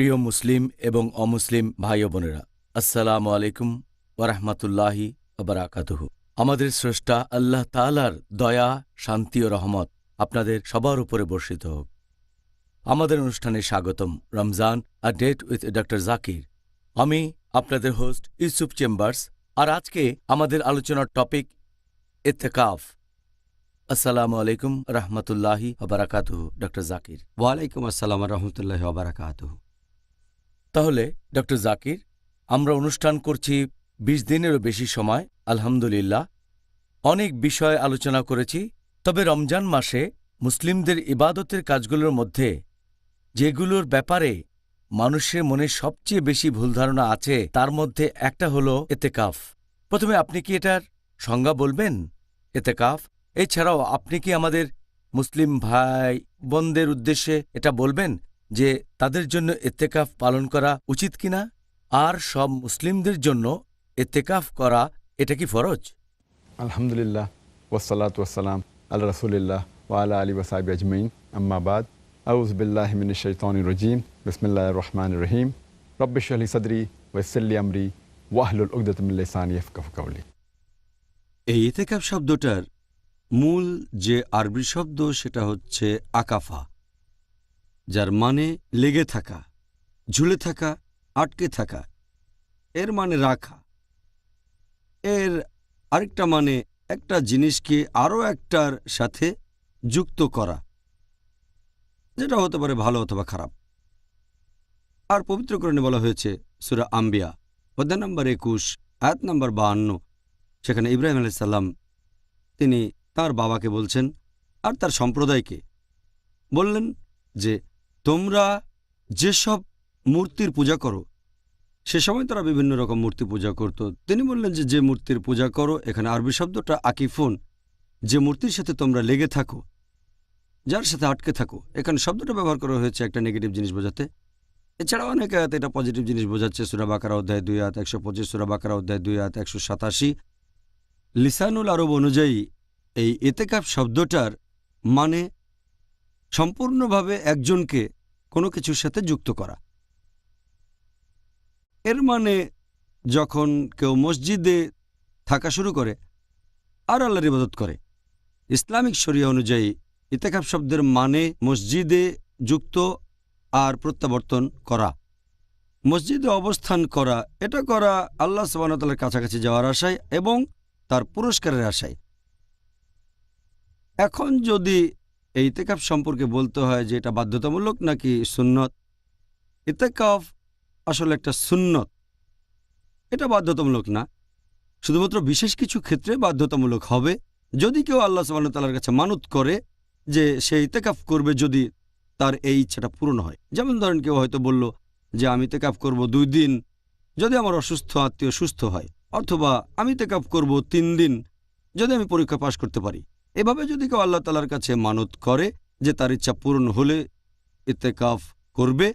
প্রিয় মুসলিম এবং অমুসলিম ভাই ও বোনেরা, আসসালামু আলাইকুম ওয়ারাহমাতুল্লাহি ওয়া বারাকাতুহু। আমাদের স্রষ্টা আল্লাহ তাআলার দয়া, শান্তি ও রহমত আপনাদের সবার উপরে বর্ষিত হোক। আমাদের অনুষ্ঠানে স্বাগতম। Ramzan a date with doctor Zakir. আমি আপনাদের হোস্ট ইউসুফ চেম্বার্স। আর আজকে আমাদের আলোচনার টপিক ইত্তেকাফ। আসসালামু আলাইকুম রহমতুল্লাহি ওয়া বারাকাতুহু। ডক্টর জাকির। ওয়ালাইকুম আসসালাম রহমতুল্লাহি ওয়া বারাকাতুহু। তাহলে ডক্টর জাকির, আমরা অনুষ্ঠান করছি ২০ দিনেরও বেশি সময়, আলহামদুলিল্লাহ। অনেক বিষয় আলোচনা করেছি, তবে রমজান মাসে মুসলিমদের ইবাদতের কাজগুলোর মধ্যে যেগুলোর ব্যাপারে মানুষের মনে সবচেয়ে বেশি ভুল ধারণা আছে তার মধ্যে একটা হলো এতেকাফ। প্রথমে আপনি কি এটার সংজ্ঞা বলবেন? এতেকাফ এছাড়াও আপনি কি আমাদের মুসলিম ভাই বোনদের উদ্দেশ্যে এটা বলবেন যে তাদের জন্য এতেকাফ পালন করা উচিত কিনা, আর সব মুসলিমদের জন্য এতেকাফ করা এটা কি ফরজ? আলহামদুলিল্লাহ ওয়াসসালাতু ওয়াসসালাম আলা রাসূলিল্লাহ ওয়া আলা আলিহি ওয়া সাহবিহি আজমাইন, আম্মা বাদ। আউযু বিল্লাহি মিনাশ শাইতানির রাজীম। বিসমিল্লাহির রহমানির রহিম। রব্বি ইশরাহ লি সাদরি ওয়া ইয়াসসির লি আমরি ওয়াহলুল উকদাতাম মিন লিসানি ইয়াফকাহু কাওলি। এই ইতিকাফ শব্দটার মূল যে আরবি শব্দ সেটা হচ্ছে আকাফা, যার মানে লেগে থাকা, ঝুলে থাকা, আটকে থাকা। এর মানে রাখা। এর আরেকটা মানে একটা জিনিসকে আরও একটার সাথে যুক্ত করা, যেটা হতে পারে ভালো অথবা খারাপ। আর পবিত্র কোরআনে বলা হয়েছে সূরা আম্বিয়া অধ্যায় নম্বর ২১ আয়াত নম্বর ৫২, সেখানে ইব্রাহিম আলাইহিস সালাম তিনি তার বাবাকে বলছেন আর তার সম্প্রদায়কে বললেন যে তোমরা যেসব মূর্তির পূজা করো, সে সময় তারা বিভিন্ন রকম মূর্তি পূজা করত। তিনি বললেন যে মূর্তির পূজা করো, এখানে আরবি শব্দটা আকিফুন, যে মূর্তির সাথে তোমরা লেগে থাকো, যার সাথে আটকে থাকো। এখানে শব্দটা ব্যবহার করা হয়েছে একটা নেগেটিভ জিনিস বোঝাতে। এছাড়াও অনেক আয়াতে এটা পজিটিভ জিনিস বোঝাচ্ছে। সূরা বাকারা অধ্যায় ২ আয়াত ১২৫, সূরা বাকারা অধ্যায় ২ আয়াত ১৮৭। লিসানুল আরব অনুযায়ী এই ইতিকাফ শব্দটার মানে সম্পূর্ণভাবে একজনকে কোনো কিছুর সাথে যুক্ত করা। এর মানে যখন কেউ মসজিদে থাকা শুরু করে আর আল্লাহর ইবাদত করে, ইসলামিক শরিয়া অনুযায়ী ইতিকাফ শব্দের মানে মসজিদে যুক্ত আর প্রত্যাবর্তন করা, মসজিদে অবস্থান করা। এটা করা আল্লাহ সুবহানাহু ওয়া তাআলার কাছাকাছি যাওয়ার আশায় এবং তার পুরস্কারের আশায়। এখন যদি এই ইতিকাফ সম্পর্কে বলতে হয় যে এটা বাধ্যতামূলক নাকি সুন্নত, ইতিকাফ আসলে একটা সুন্নত, এটা বাধ্যতামূলক না। শুধুমাত্র বিশেষ কিছু ক্ষেত্রে বাধ্যতামূলক হবে, যদি কেউ আল্লাহ সুবহানাহু ওয়া তাআলার কাছে মানত করে যে সে ইতিকাফ করবে যদি তার এই ইচ্ছাটা পূরণ হয়। যেমন ধরেন কেউ হয়তো বলল যে আমি ইতিকাফ করব ২ দিন যদি আমার অসুস্থ আত্মীয় সুস্থ হয়, অথবা আমি ইতিকাফ করব ৩ দিন যদি আমি পরীক্ষা পাশ করতে পারি। এভাবে যদি কেউ আল্লাহ তাআলার কাছে মানত করে যে তার ইচ্ছা পূরণ হলে ইতিকাফ করবে,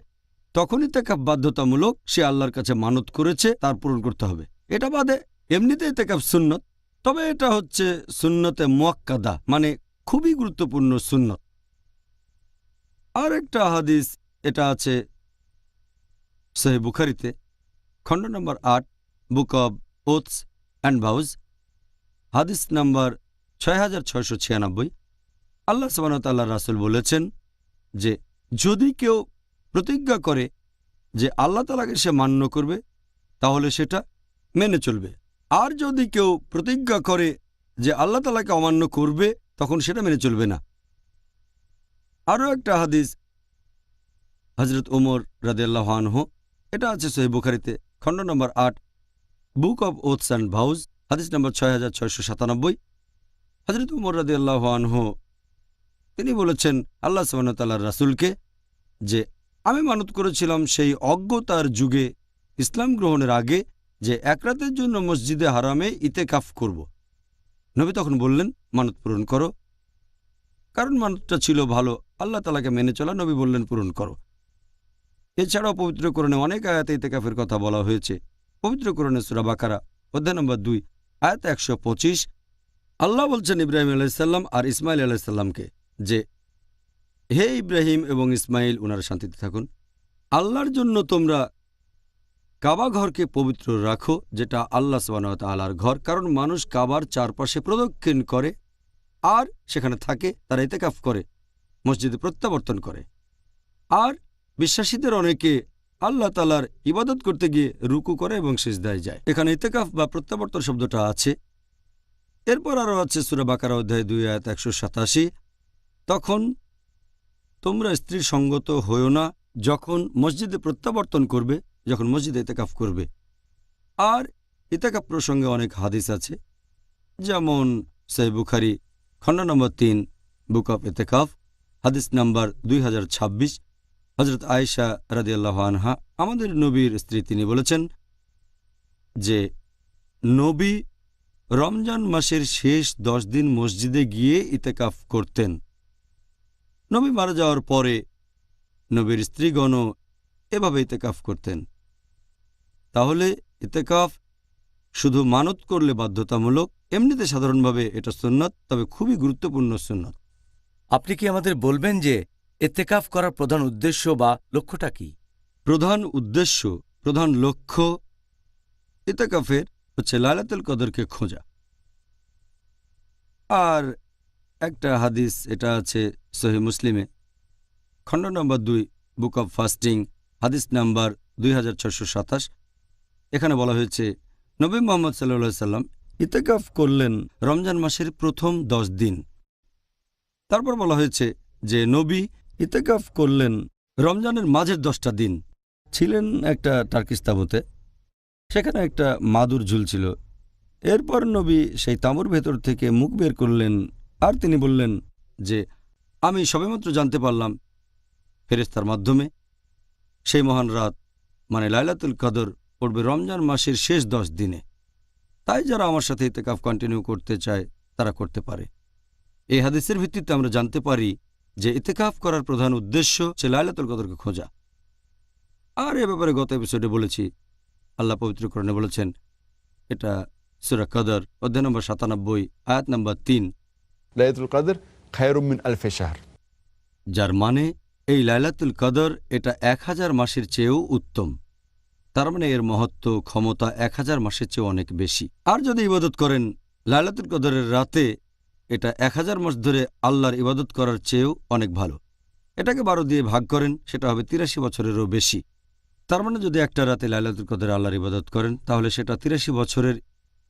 তখন ইতিকাফ বাধ্যতামূলক। সে আল্লাহর কাছে মানত করেছে, তার পূরণ করতে হবে। এটা বাদে এমনিতে ইতিকাফ সুন্নত, তবে এটা হচ্ছে সুন্নতে মুআক্কাদা, মানে খুবই গুরুত্বপূর্ণ সুন্নত। আর একটা হাদিস এটা আছে সহিহ বুখারীতে, খণ্ড নম্বর ৮, বুক অব ওথস অ্যান্ড ভাউজ, হাদিস নাম্বার ৬৬৯৬। আল্লাহ সুবহানাহু ওয়া তাআলার রাসূল বলেছেন যে যদি কেউ প্রতিজ্ঞা করে যে আল্লাহ তাআলাকে সে মান্য করবে তাহলে সেটা মেনে চলবে, আর যদি কেউ প্রতিজ্ঞা করে যে আল্লাহ তাআলাকে অমান্য করবে তখন সেটা মেনে চলবে না। আরও একটা হাদিস হযরত ওমর রাদিয়াল্লাহু আনহু, এটা আছে সহিহ বুখারীতে, খণ্ড নম্বর ৮, বুক অব ওথস অ্যান্ড ভাউজ, হাদিস নম্বর ৬৬৯৭। হযরত ওমর রাদিয়াল্লাহু আনহু তিনি বলেছেন আল্লাহ সুবহানাহু ওয়া তাআলার রাসূলকে যে আমি মানত করেছিলাম সেই অজ্ঞতার যুগে ইসলাম গ্রহণের আগে যে এক রাতের জন্য মসজিদে হারামে ইতিকাফ করব। নবী তখন বললেন মানত পূরণ করো, কারণ মানতটা ছিল ভালো, আল্লাহ তাআলাকে মেনে চলা। নবী বললেন পূরণ করো। এছাড়াও পবিত্র কোরআনে অনেক আয়াতে ইতিকাফের কথা বলা হয়েছে। পবিত্র কোরআনে সূরা বাকারা অধ্যায় নম্বর ২ আয়াত ১২৫ আল্লাহ বলছেন ইব্রাহিম আলাইহিস সালাম আর ইসমাইল আলাইহিস সালামকে যে হে ইব্রাহিম এবং ইসমাইল, ওনারা শান্তিতে থাকুন, আল্লাহর জন্য তোমরা কাবা ঘরকে পবিত্র রাখো, যেটা আল্লাহ সুবহানাহু ওয়া তাআলার ঘর। কারণ মানুষ কাবার চারপাশে প্রদক্ষিণ করে আর সেখানে থাকে, তারা ইতিকাফ করে, মসজিদে প্রত্যাবর্তন করে। আর বিশ্বাসীদের অনেকে আল্লাহ তাআলার ইবাদত করতে গিয়ে রুকু করে এবং সিজদায় যায়। এখানে ইতিকাফ বা প্রত্যাবর্তন শব্দটা আছে। এরপর আরও আছে সূরা বাকারা অধ্যায় 2 আয়াত 187, তখন তোমরা স্ত্রীর সঙ্গত হইও না যখন মসজিদে প্রত্যাবর্তন করবে, যখন মসজিদে ইতিকাফ করবে। আর ইতিকাফ প্রসঙ্গে অনেক হাদিস আছে, যেমন সহিহ বুখারী খণ্ড নম্বর 3 বুক অফ ইতিকাফ হাদিস নাম্বার 2026। হযরত আয়েশা রাদিয়াল্লাহু আনহা, আমাদের নবীর স্ত্রী, তিনি বলেছেন যে নবী রমজান মাসের শেষ 10 দিন মসজিদে গিয়ে ইতিকাফ করতেন। নবী মারা যাওয়ার পরে নবীর স্ত্রীগণও এভাবে ইতিকাফ করতেন। তাহলে ইতিকাফ শুধু মানত করলে বাধ্যতামূলক, এমনিতে সাধারণভাবে এটা সুন্নত, তবে খুবই গুরুত্বপূর্ণ সুন্নত। আপনি কি আমাদের বলবেন যে ইত্তেকাফ করার প্রধান উদ্দেশ্য বা লক্ষ্যটা কি? প্রধান উদ্দেশ্য, প্রধান লক্ষ্য ইতিকাফের হচ্ছে লাইলাতুল কদরকে খোঁজা। আর একটা হাদিস, এটা আছে সহিহ মুসলিমে খণ্ড নম্বর 2 বুক অব ফাস্টিং হাদিস নাম্বার 2627। এখানে বলা হয়েছে নবী মুহাম্মদ সাল্লাল্লাহু আলাইহি সাল্লাম ইতিকাফ করলেন রমজান মাসের প্রথম 10 দিন। তারপর বলা হয়েছে যে নবী ইতিকাফ করলেন রমজানের মাঝের 10টা দিন। ছিলেন একটা টার্কিশ তাঁবুতে, সেখানে একটা মাদুর ঝুলছিল। এরপর নবী সেই তাঁবুর ভেতর থেকে মুখ বের করলেন আর তিনি বললেন যে আমি সবেমাত্র জানতে পারলাম ফেরেশতার মাধ্যমে সেই মহান রাত মানে লাইলাতুল কদর পড়বে রমজান মাসের শেষ 10 দিনে। তাই যারা আমার সাথে ইতিকাফ কন্টিনিউ করতে চায় তারা করতে পারে। এই হাদিসের ভিত্তিতে আমরা জানতে পারি যে ইতিকাফ করার প্রধান উদ্দেশ্য হচ্ছে লাইলাতুল কদরকে খোঁজা। আর এ ব্যাপারে গত এপিসোডে বলেছি, আল্লাহ পবিত্র কোরআনে বলেছেন, এটা সূরা কদর অধ্যায় নম্বর 97 আয়াত নম্বর 3, লাইলাতুল কদর খায়রুম মিন আলফি শাহর, যার মানে এই লাইলাতুল কদর এটা 1000 মাসের চেয়েও উত্তম। তার মানে এর মহত্ব, ক্ষমতা 1000 মাসের চেয়েও অনেক বেশি। আর যদি ইবাদত করেন লাইলাতুল কদরের রাতে, এটা 1000 মাস ধরে আল্লাহর ইবাদত করার চেয়েও অনেক ভালো। এটাকে 12 দিয়ে ভাগ করেন, সেটা হবে 83 বছরেরও বেশি। তার মানে যদি একটা রাতে লাইলাতুল কদরে আল্লাহর ইবাদত করেন, তাহলে সেটা 83 বছরের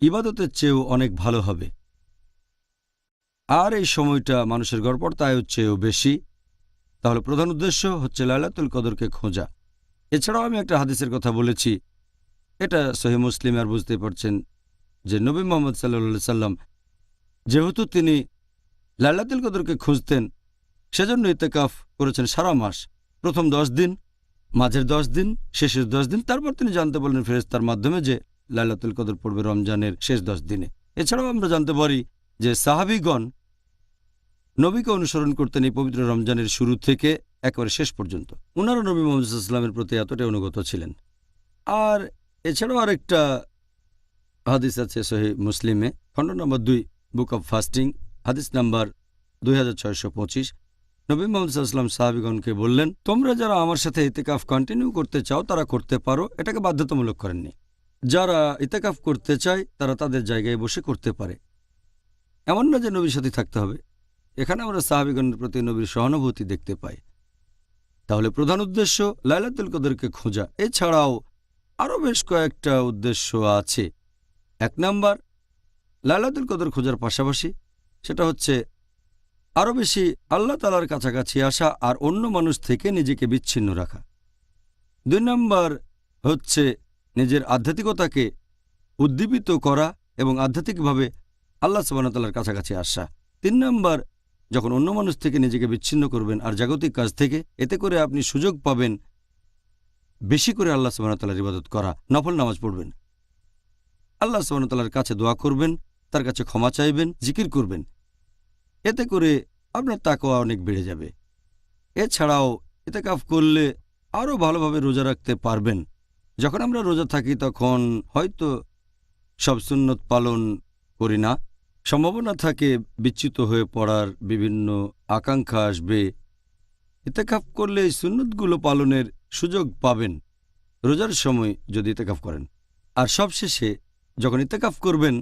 ইবাদতের চেয়েও অনেক ভালো হবে। আর এই সময়টা মানুষের গড়পড়তায়ও চেয়েও বেশি। তাহলে প্রধান উদ্দেশ্য হচ্ছে লাইলাতুল কদরকে খোঁজা। এছাড়াও আমি একটা হাদিসের কথা বলেছি, এটা সহিহ মুসলিম। আর বুঝতে পারছেন যে নবী মুহাম্মদ সাল্লাল্লাহু আলাইহি সাল্লাম যেহেতু তিনি লাইলাতুল কদরকে খুঁজতেন, সেজন্য ইতিকাফ করেছেন সারা মাস, প্রথম 10 দিন, মাঝের 10 দিন, শেষের 10 দিন। তারপর তিনি জানতে বললেন ফেরেশতার মাধ্যমে যে লাইলাতুল কদর পড়বে রমজানের শেষ 10 দিনে। এছাড়াও আমরা জানতে পারি যে সাহাবীগণ নবীকে অনুসরণ করতেন এই পবিত্র রমজানের শুরু থেকে একেবারে শেষ পর্যন্ত। ওনারা নবী মুহাম্মদ সাল্লাল্লাহু আলাইহি ওয়াসাল্লামের প্রতি এতটাই অনুগত ছিলেন। আর এছাড়াও আরেকটা হাদিস আছে সহিহ মুসলিমে খণ্ড নম্বর 2 বুক অব ফাস্টিং হাদিস নাম্বার 2625। নবী মুহাম্মদ সাল্লাল্লাহু আলাইহি ওয়াসাল্লাম সাহাবীগণকে বললেন, তোমরা যারা আমার সাথে ইতিকাফ কন্টিনিউ করতে চাও তারা করতে পারো, এটাকে বাধ্যতামূলক করেননি। যারা ইতিকাফ করতে চায় তারা তাদের জায়গায় বসে করতে পারে, এমন না যে নবীর সাথে থাকতে হবে। এখানে আমরা সাহাবীগণের প্রতি নবীর সহানুভূতি দেখতে পাই। তাহলে প্রধান উদ্দেশ্য লাইলাতুল কদরকে খোঁজা। এছাড়াও আরও বেশ কয়েকটা উদ্দেশ্য আছে। 1 নাম্বার, লাইলাতুল কদর খোঁজার পাশাপাশি সেটা হচ্ছে আরও বেশি আল্লাহ তাআলার কাছাকাছি আসা আর অন্য মানুষ থেকে নিজেকে বিচ্ছিন্ন রাখা। 2 নাম্বার হচ্ছে নিজের আধ্যাত্মিকতাকে উদ্দীপিত করা এবং আধ্যাত্মিকভাবে আল্লাহ সুবহানাহু ওয়া তাআলার কাছাকাছি আসা। 3 নাম্বার, যখন অন্য মানুষ থেকে নিজেকে বিচ্ছিন্ন করবেন আর জাগতিক কাজ থেকে, এতে করে আপনি সুযোগ পাবেন বেশি করে আল্লাহ সুবহানাহু ওয়া তাআলার ইবাদত করা, নফল নামাজ পড়বেন, আল্লাহ সুবহানাহু ওয়া তাআলার কাছে দোয়া করবেন, তার কাছে ক্ষমা চাইবেন, জিকির করবেন। এতে করে আপনার তাকওয়া অনেক বেড়ে যাবে। এছাড়াও ইতিকাফ করলে আরও ভালোভাবে রোজা রাখতে পারবেন। যখন আমরা রোজা থাকি তখন হয়তো সব সুন্নত পালন করি না, সম্ভাবনা থাকে বিচ্যুত হয়ে পড়ার, বিভিন্ন আকাঙ্ক্ষা আসবে। ইতিকাফ করলে এই সুন্নতগুলো পালনের সুযোগ পাবেন রোজার সময় যদি ইতেকাফ করেন। আর সবশেষে যখন ইতেকাফ করবেন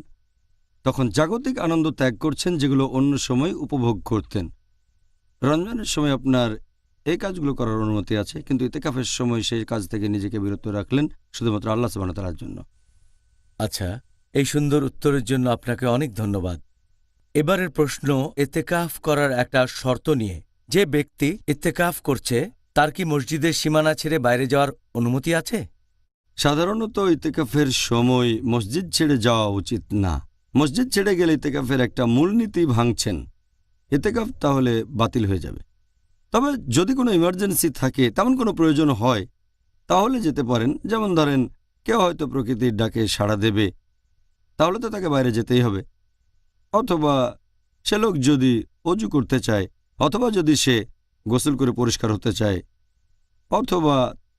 তখন জাগতিক আনন্দ ত্যাগ করছেন যেগুলো অন্য সময় উপভোগ করতেন। রমজানের সময় আপনার এই কাজগুলো করার অনুমতি আছে, কিন্তু ইতেকাফের সময় সেই কাজ থেকে নিজেকে বিরত রাখলেন শুধুমাত্র আল্লাহ সুবহানাহু ওয়া তাআলার জন্য। আচ্ছা, এই সুন্দর উত্তরের জন্য আপনাকে অনেক ধন্যবাদ। এবারের প্রশ্ন ইতেকাফ করার একটা শর্ত নিয়ে। যে ব্যক্তি ইতেকাফ করছে তার কি মসজিদের সীমানা ছেড়ে বাইরে যাওয়ার অনুমতি আছে? সাধারণত ইতেকাফের সময় মসজিদ ছেড়ে যাওয়া উচিত না। মসজিদ ছেড়ে গেলে ইতেকাফের একটা মূলনীতি ভাঙছেন, ইতেকাফ তাহলে বাতিল হয়ে যাবে। তবে যদি কোনো ইমার্জেন্সি থাকে, তেমন কোনো প্রয়োজন হয়, তাহলে যেতে পারেন। যেমন ধরেন কেউ হয়তো প্রকৃতির ডাকে সাড়া দেবে, তাহলে তো তাকে বাইরে যেতেই হবে। অথবা সে লোক যদি অজু করতে চায়, অথবা যদি সে গোসল করে পরিষ্কার হতে চায়, অথবা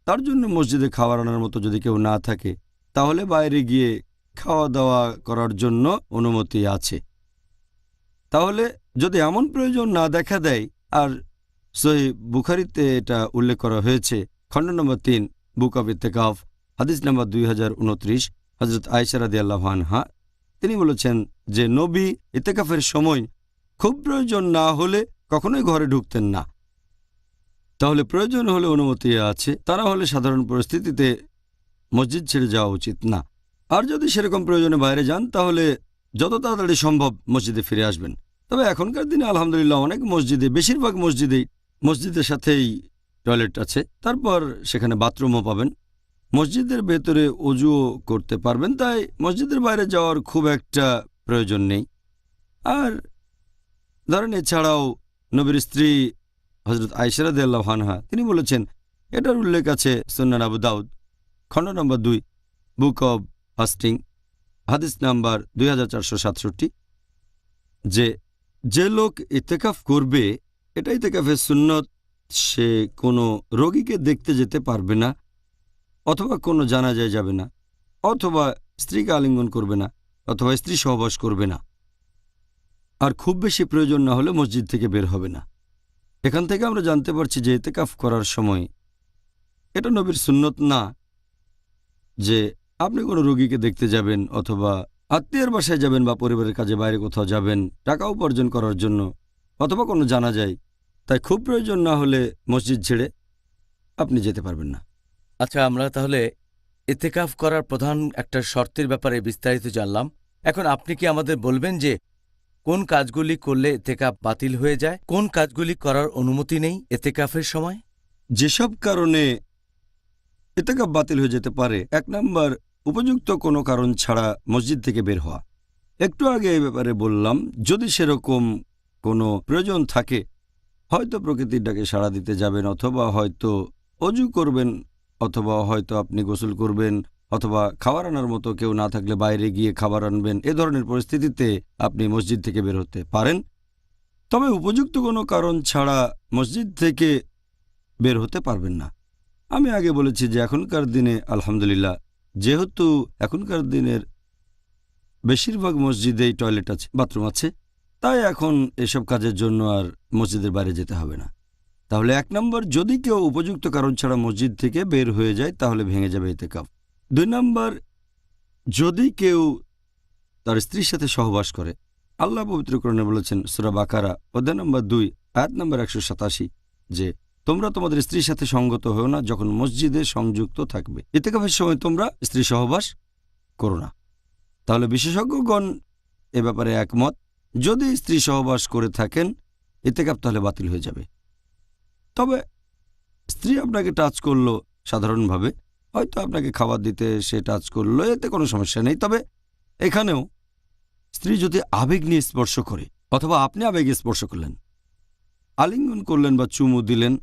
তার জন্য মসজিদে খাবার আনার মতো যদি কেউ না থাকে, তাহলে বাইরে গিয়ে খাওয়া দাওয়া করার জন্য অনুমতি আছে। তাহলে যদি এমন প্রয়োজন না দেখা দেয়, আর সহিহ বুখারীতে এটা উল্লেখ করা হয়েছে, খণ্ড নম্বর 3, বুক অব ইতেকাফ, হাদিস নম্বর 2029, হযরত আয়েশা রাদিয়াল্লাহু আনহা তিনি বলেছেন যে নবী ইতেকাফের সময় খুব প্রয়োজন না হলে কখনোই ঘরে ঢুকতেন না। তাহলে প্রয়োজন হলে অনুমতি আছে, তা না হলে সাধারণ পরিস্থিতিতে মসজিদ ছেড়ে যাওয়া উচিত না। আর যদি সেরকম প্রয়োজনে বাইরে যান তাহলে যত তাড়াতাড়ি সম্ভব মসজিদে ফিরে আসবেন। তবে এখনকার দিনে আলহামদুলিল্লাহ অনেক মসজিদে, বেশিরভাগ মসজিদের সাথেই টয়লেট আছে, তারপর সেখানে বাথরুমও পাবেন। মসজিদের ভেতরে অজুও করতে পারবেন, তাই মসজিদের বাইরে যাওয়ার খুব একটা প্রয়োজন নেই। আর ধরেন এছাড়াও নবীর স্ত্রী হযরত আয়েশা রাদিয়াল্লাহু আনহা তিনি বলেছেন, এটার উল্লেখ আছে সুনান আবু দাউদ, খণ্ড নম্বর 2, বুক অব ফাস্টিং, হাদিস নাম্বার 2467, যে লোক ইতেকাফ করবে, এটা ইতেকাফের সুন্নত, সে কোনো রোগীকে দেখতে যেতে পারবে না, অথবা কোনো জানাজায় যাবে না, অথবা স্ত্রীকে আলিঙ্গন করবে না, অথবা স্ত্রী সহবাস করবে না। আর খুব বেশি প্রয়োজন না হলে মসজিদ থেকে বের হবে না। এখান থেকে আমরা জানতে পারছি যে ইতেকাফ করার সময় এটা নবীর সুন্নত না যে আপনি কোনো রোগীকে দেখতে যাবেন, অথবা আত্মীয়ের বাসায় যাবেন, বা পরিবারের কাজে বাইরে কোথাও যাবেন টাকা উপার্জন করার জন্য, অথবা কোনো জানাজায়। তাই খুব প্রয়োজন না হলে মসজিদ ছেড়ে আপনি যেতে পারবেন না। আচ্ছা, আমরা তাহলে ইতেকাফ করার প্রধান একটা শর্তের ব্যাপারে বিস্তারিত জানলাম। এখন আপনি কি আমাদের বলবেন যে কোন কাজগুলি করলে ইতেকাফ বাতিল হয়ে যায়, কোন কাজগুলি করার অনুমতি নেই ইতেকাফের সময়? যেসব কারণে ইতেকাফ বাতিল হয়ে যেতে পারে, 1 নম্বর উপযুক্ত কোনো কারণ ছাড়া মসজিদ থেকে বের হওয়া। একটু আগে এই ব্যাপারে বললাম, যদি সেরকম কোনো প্রয়োজন থাকে, হয়তো প্রকৃতির ডাকে সাড়া দিতে যাবেন, অথবা হয়তো অজু করবেন, অথবা হয়তো আপনি গোসল করবেন, অথবা খাবার আনার মতো কেউ না থাকলে বাইরে গিয়ে খাবার আনবেন, এ ধরনের পরিস্থিতিতে আপনি মসজিদ থেকে বের হতে পারেন। তবে উপযুক্ত কোনো কারণ ছাড়া মসজিদ থেকে বের হতে পারবেন না। আমি আগে বলেছি যে এখনকার দিনে আলহামদুলিল্লাহ, যেহেতু এখনকার দিনের বেশিরভাগ মসজিদেই টয়লেট আছে, বাথরুম আছে, তাই এখন এসব কাজের জন্য আর মসজিদের বাইরে যেতে হবে না। তাহলে 1 নম্বর, যদি কেউ উপযুক্ত কারণ ছাড়া মসজিদ থেকে বের হয়ে যায় তাহলে ভেঙে যাবে ইতেকাফ। 2 নম্বর, যদি কেউ তার স্ত্রীর সাথে সহবাস করে, আল্লাহ পবিত্র কোরআনে বলেছেন সূরা বাকারা অধ্যায় নম্বর 2 আয়াত নম্বর 187 যে তোমরা তোমাদের স্ত্রীর সাথে সঙ্গত হও না যখন মসজিদে সংযুক্ত থাকবে। ইতেকাফের সময় তোমরা স্ত্রী সহবাস করো না। তাহলে বিশেষজ্ঞগণ এ ব্যাপারে একমত, যদি স্ত্রী সহবাস করে থাকেন ইতেকাফ তাহলে বাতিল হয়ে যাবে। তবে স্ত্রী আপনাকে টাচ করলো সাধারণভাবে, হয়তো আপনাকে খাবার দিতে সে টাচ করলো, এতে কোনো সমস্যা নেই। তবে এখানেও স্ত্রী যদি আবেগ নিয়ে স্পর্শ করে, অথবা আপনি আবেগে স্পর্শ করলেন, আলিঙ্গন করলেন বা চুমু দিলেন,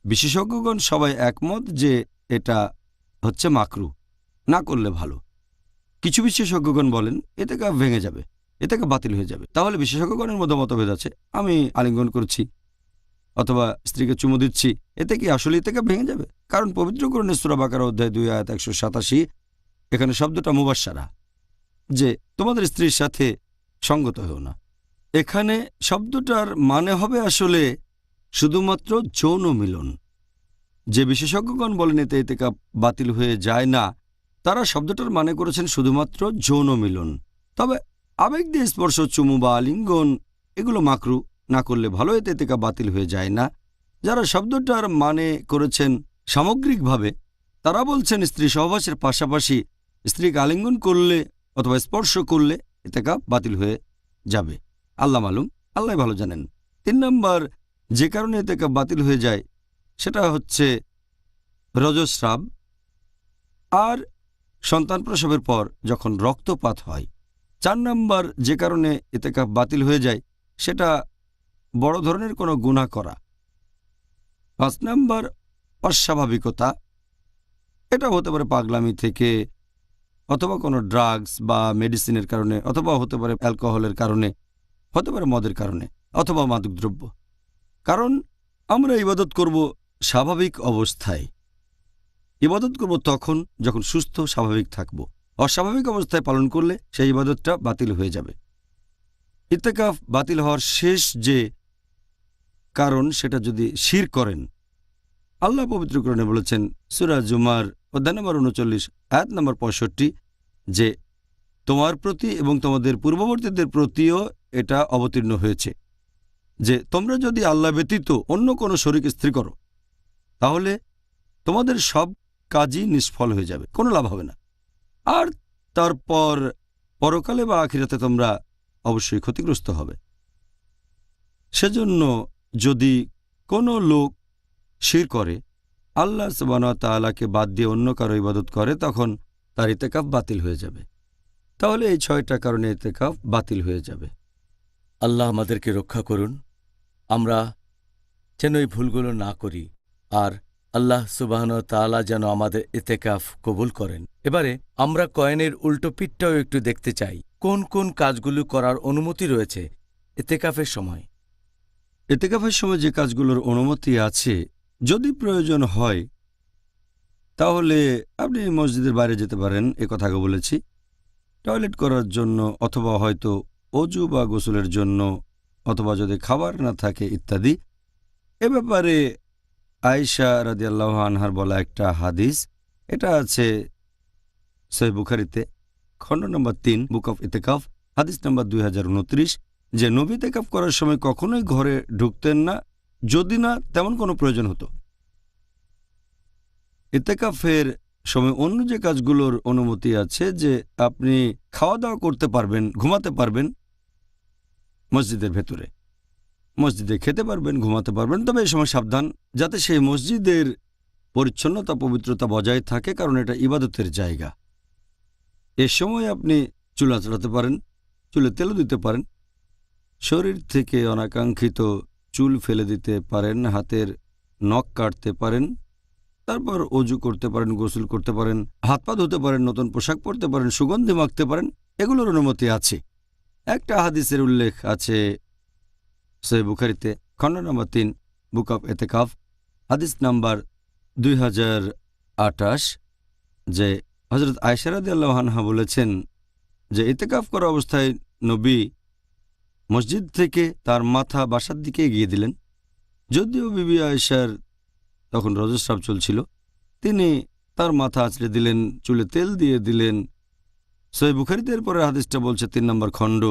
বিশেষজ্ঞগণ সবাই একমত যে এটা হচ্ছে মাকরু, না করলে ভালো। কিছু বিশেষজ্ঞগণ বলেন ইতেকাফ ভেঙে যাবে, ইতেকাফ বাতিল হয়ে যাবে। তাহলে বিশেষজ্ঞগণের মধ্যে মতভেদ আছে। আমি আলিঙ্গন করছি অথবা স্ত্রীকে চুমু দিচ্ছি, এতে কি আসলে ইতেকাফ ভেঙে যাবে? কারণ পবিত্র কোরআনে সূরা বাকারা অধ্যায় 2 আয়াত 187 এখানে শব্দটা মুবাশশারা, যে তোমাদের স্ত্রীর সাথে সঙ্গত হও না। এখানে শব্দটার মানে হবে আসলে শুধুমাত্র যৌন মিলন। যে বিশেষজ্ঞগণ বলেন এতে ইতিকাফ বাতিল হয়ে যায় না, তারা শব্দটার মানে করেছেন শুধুমাত্র যৌন মিলন। তবে আবেগ দিয়ে স্পর্শ, চুমু বা আলিঙ্গন এগুলো মাকরু, না করলে ভালো, এতে ইতিকাফ বাতিল হয়ে যায় না। যারা শব্দটার মানে করেছেন সামগ্রিকভাবে, তারা বলছেন স্ত্রী সহবাসের পাশাপাশি স্ত্রীকে আলিঙ্গন করলে অথবা স্পর্শ করলে ইতিকাফ বাতিল হয়ে যাবে। আল্লাহ মালুম, আল্লাহ ভালো জানেন। 3 নম্বর যে কারণে ইতিকাফ বাতিল হয়ে যায় সেটা হচ্ছে রজস্রাব আর সন্তান প্রসবের পর যখন রক্তপাত হয়। 4 নম্বর যে কারণে ইতিকাফ বাতিল হয়ে যায় সেটা বড় ধরনের কোনো গুনাহ করা। 5 নম্বর অস্বাভাবিকতা, এটা হতে পারে পাগলামি থেকে, অথবা কোনো ড্রাগস বা মেডিসিনের কারণে, অথবা হতে পারে অ্যালকোহলের কারণে, হতে পারে মদের কারণে, অথবা মাদকদ্রব্য। কারণ আমরা ইবাদত করব স্বাভাবিক অবস্থায়। ইবাদত করব তখন যখন সুস্থ স্বাভাবিক থাকব। অস্বাভাবিক অবস্থায় পালন করলে সেই ইবাদতটা বাতিল হয়ে যাবে। ইতিকাফ বাতিল হওয়ার শেষ যে কারণ সেটা যদি শিরক করেন। আল্লাহ পবিত্র কোরআনে বলেছেন সূরা জুমার অধ্যায় নম্বর 39 আয়াত নম্বর 65 যে তোমার প্রতি এবং তোমাদের পূর্ববর্তীদের প্রতিও এটা অবতীর্ণ হয়েছে যে তোমরা যদি আল্লাহ ব্যতীত অন্য কোনো শরীক স্থির করো তাহলে তোমাদের সব কাজই নিষ্ফল হয়ে যাবে, কোনো লাভ হবে না। আর তারপর পরকালে বা আখিরাতে তোমরা অবশ্যই ক্ষতিগ্রস্ত হবে। সেজন্য যদি কোনো লোক শিরক করে, আল্লাহ সুবহানাহু ওয়া তাআলাকে বাদ দিয়ে অন্য কারো ইবাদত করে, তখন তার ইতিকাফ বাতিল হয়ে যাবে। তাহলে এই 6টা কারণে ইতিকাফ বাতিল হয়ে যাবে। আল্লাহ আমাদেরকে রক্ষা করুন, আমরা যেন এই ভুলগুলো না করি, আর আল্লাহ সুবহানাহু ওয়া তাআলা যেন আমাদের ইতিকাফ কবুল করেন। এবারে আমরা কয়েনের উল্টো পিঠটাও একটু দেখতে চাই। কোন কোন কাজগুলো করার অনুমতি রয়েছে ইতিকাফের সময়? ইতিকাফের সময় যে কাজগুলোর অনুমতি আছে, যদি প্রয়োজন হয় তাহলে আপনি মসজিদের বাইরে যেতে পারেন, এ কথা আগে বলেছি, টয়লেট করার জন্য, অথবা হয়তো অজু বা গোসলের জন্য, অথবা যদি খাবার না থাকে ইত্যাদি। এ ব্যাপারে আয়েশা রাদিয়াল্লাহু আনহার বলা একটা হাদিস, এটা আছে সহিহ বুখারীতে খণ্ড নম্বর 3 বুক অফ ইতিকাফ হাদিস নম্বর 2029, যে নবী ইতিকাফ করার সময় কখনোই ঘরে ঢুকতেন না যদি না তেমন কোনো প্রয়োজন হতো। ইতিকাফের সময় অন্য যে কাজগুলোর অনুমতি আছে, যে আপনি খাওয়া দাওয়া করতে পারবেন, ঘুমাতে পারবেন মসজিদের ভেতরে, মসজিদে খেতে পারবেন, ঘুমাতে পারবেন, তবে এই সময় সাবধান যাতে সেই মসজিদের পরিচ্ছন্নতা পবিত্রতা বজায় থাকে, কারণ এটা ইবাদতের জায়গা। এ সময় আপনি চুল আঁচড়াতে পারেন, চুলে তেলও দিতে পারেন, শরীর থেকে অনাকাঙ্ক্ষিত চুল ফেলে দিতে পারেন, হাতের নখ কাটতে পারেন, তারপর অজু করতে পারেন, গোসল করতে পারেন, হাত পা ধুতে পারেন, নতুন পোশাক পরতে পারেন, সুগন্ধি মাখতে পারেন, এগুলোর অনুমতি আছে। একটা হাদিসের উল্লেখ আছে সহিহ বুখারীতে খণ্ড নম্বর 3 বুক অফ ইতিকাফ হাদিস নাম্বার 2028, যে হযরত আয়েশা রাদিয়াল্লাহু আনহা বলেছেন যে ইতিকাফ করা অবস্থায় নবী মসজিদ থেকে তার মাথা বাসার দিকে এগিয়ে দিলেন। যদিও বিবি আয়েশার তখন রজস্রাব চলছিল, তিনি তার মাথা আঁচড়ে দিলেন, চুলে তেল দিয়ে দিলেন। সহিহ বুখারীতে এরপরের হাদিসটা বলছে 3 নম্বর খণ্ড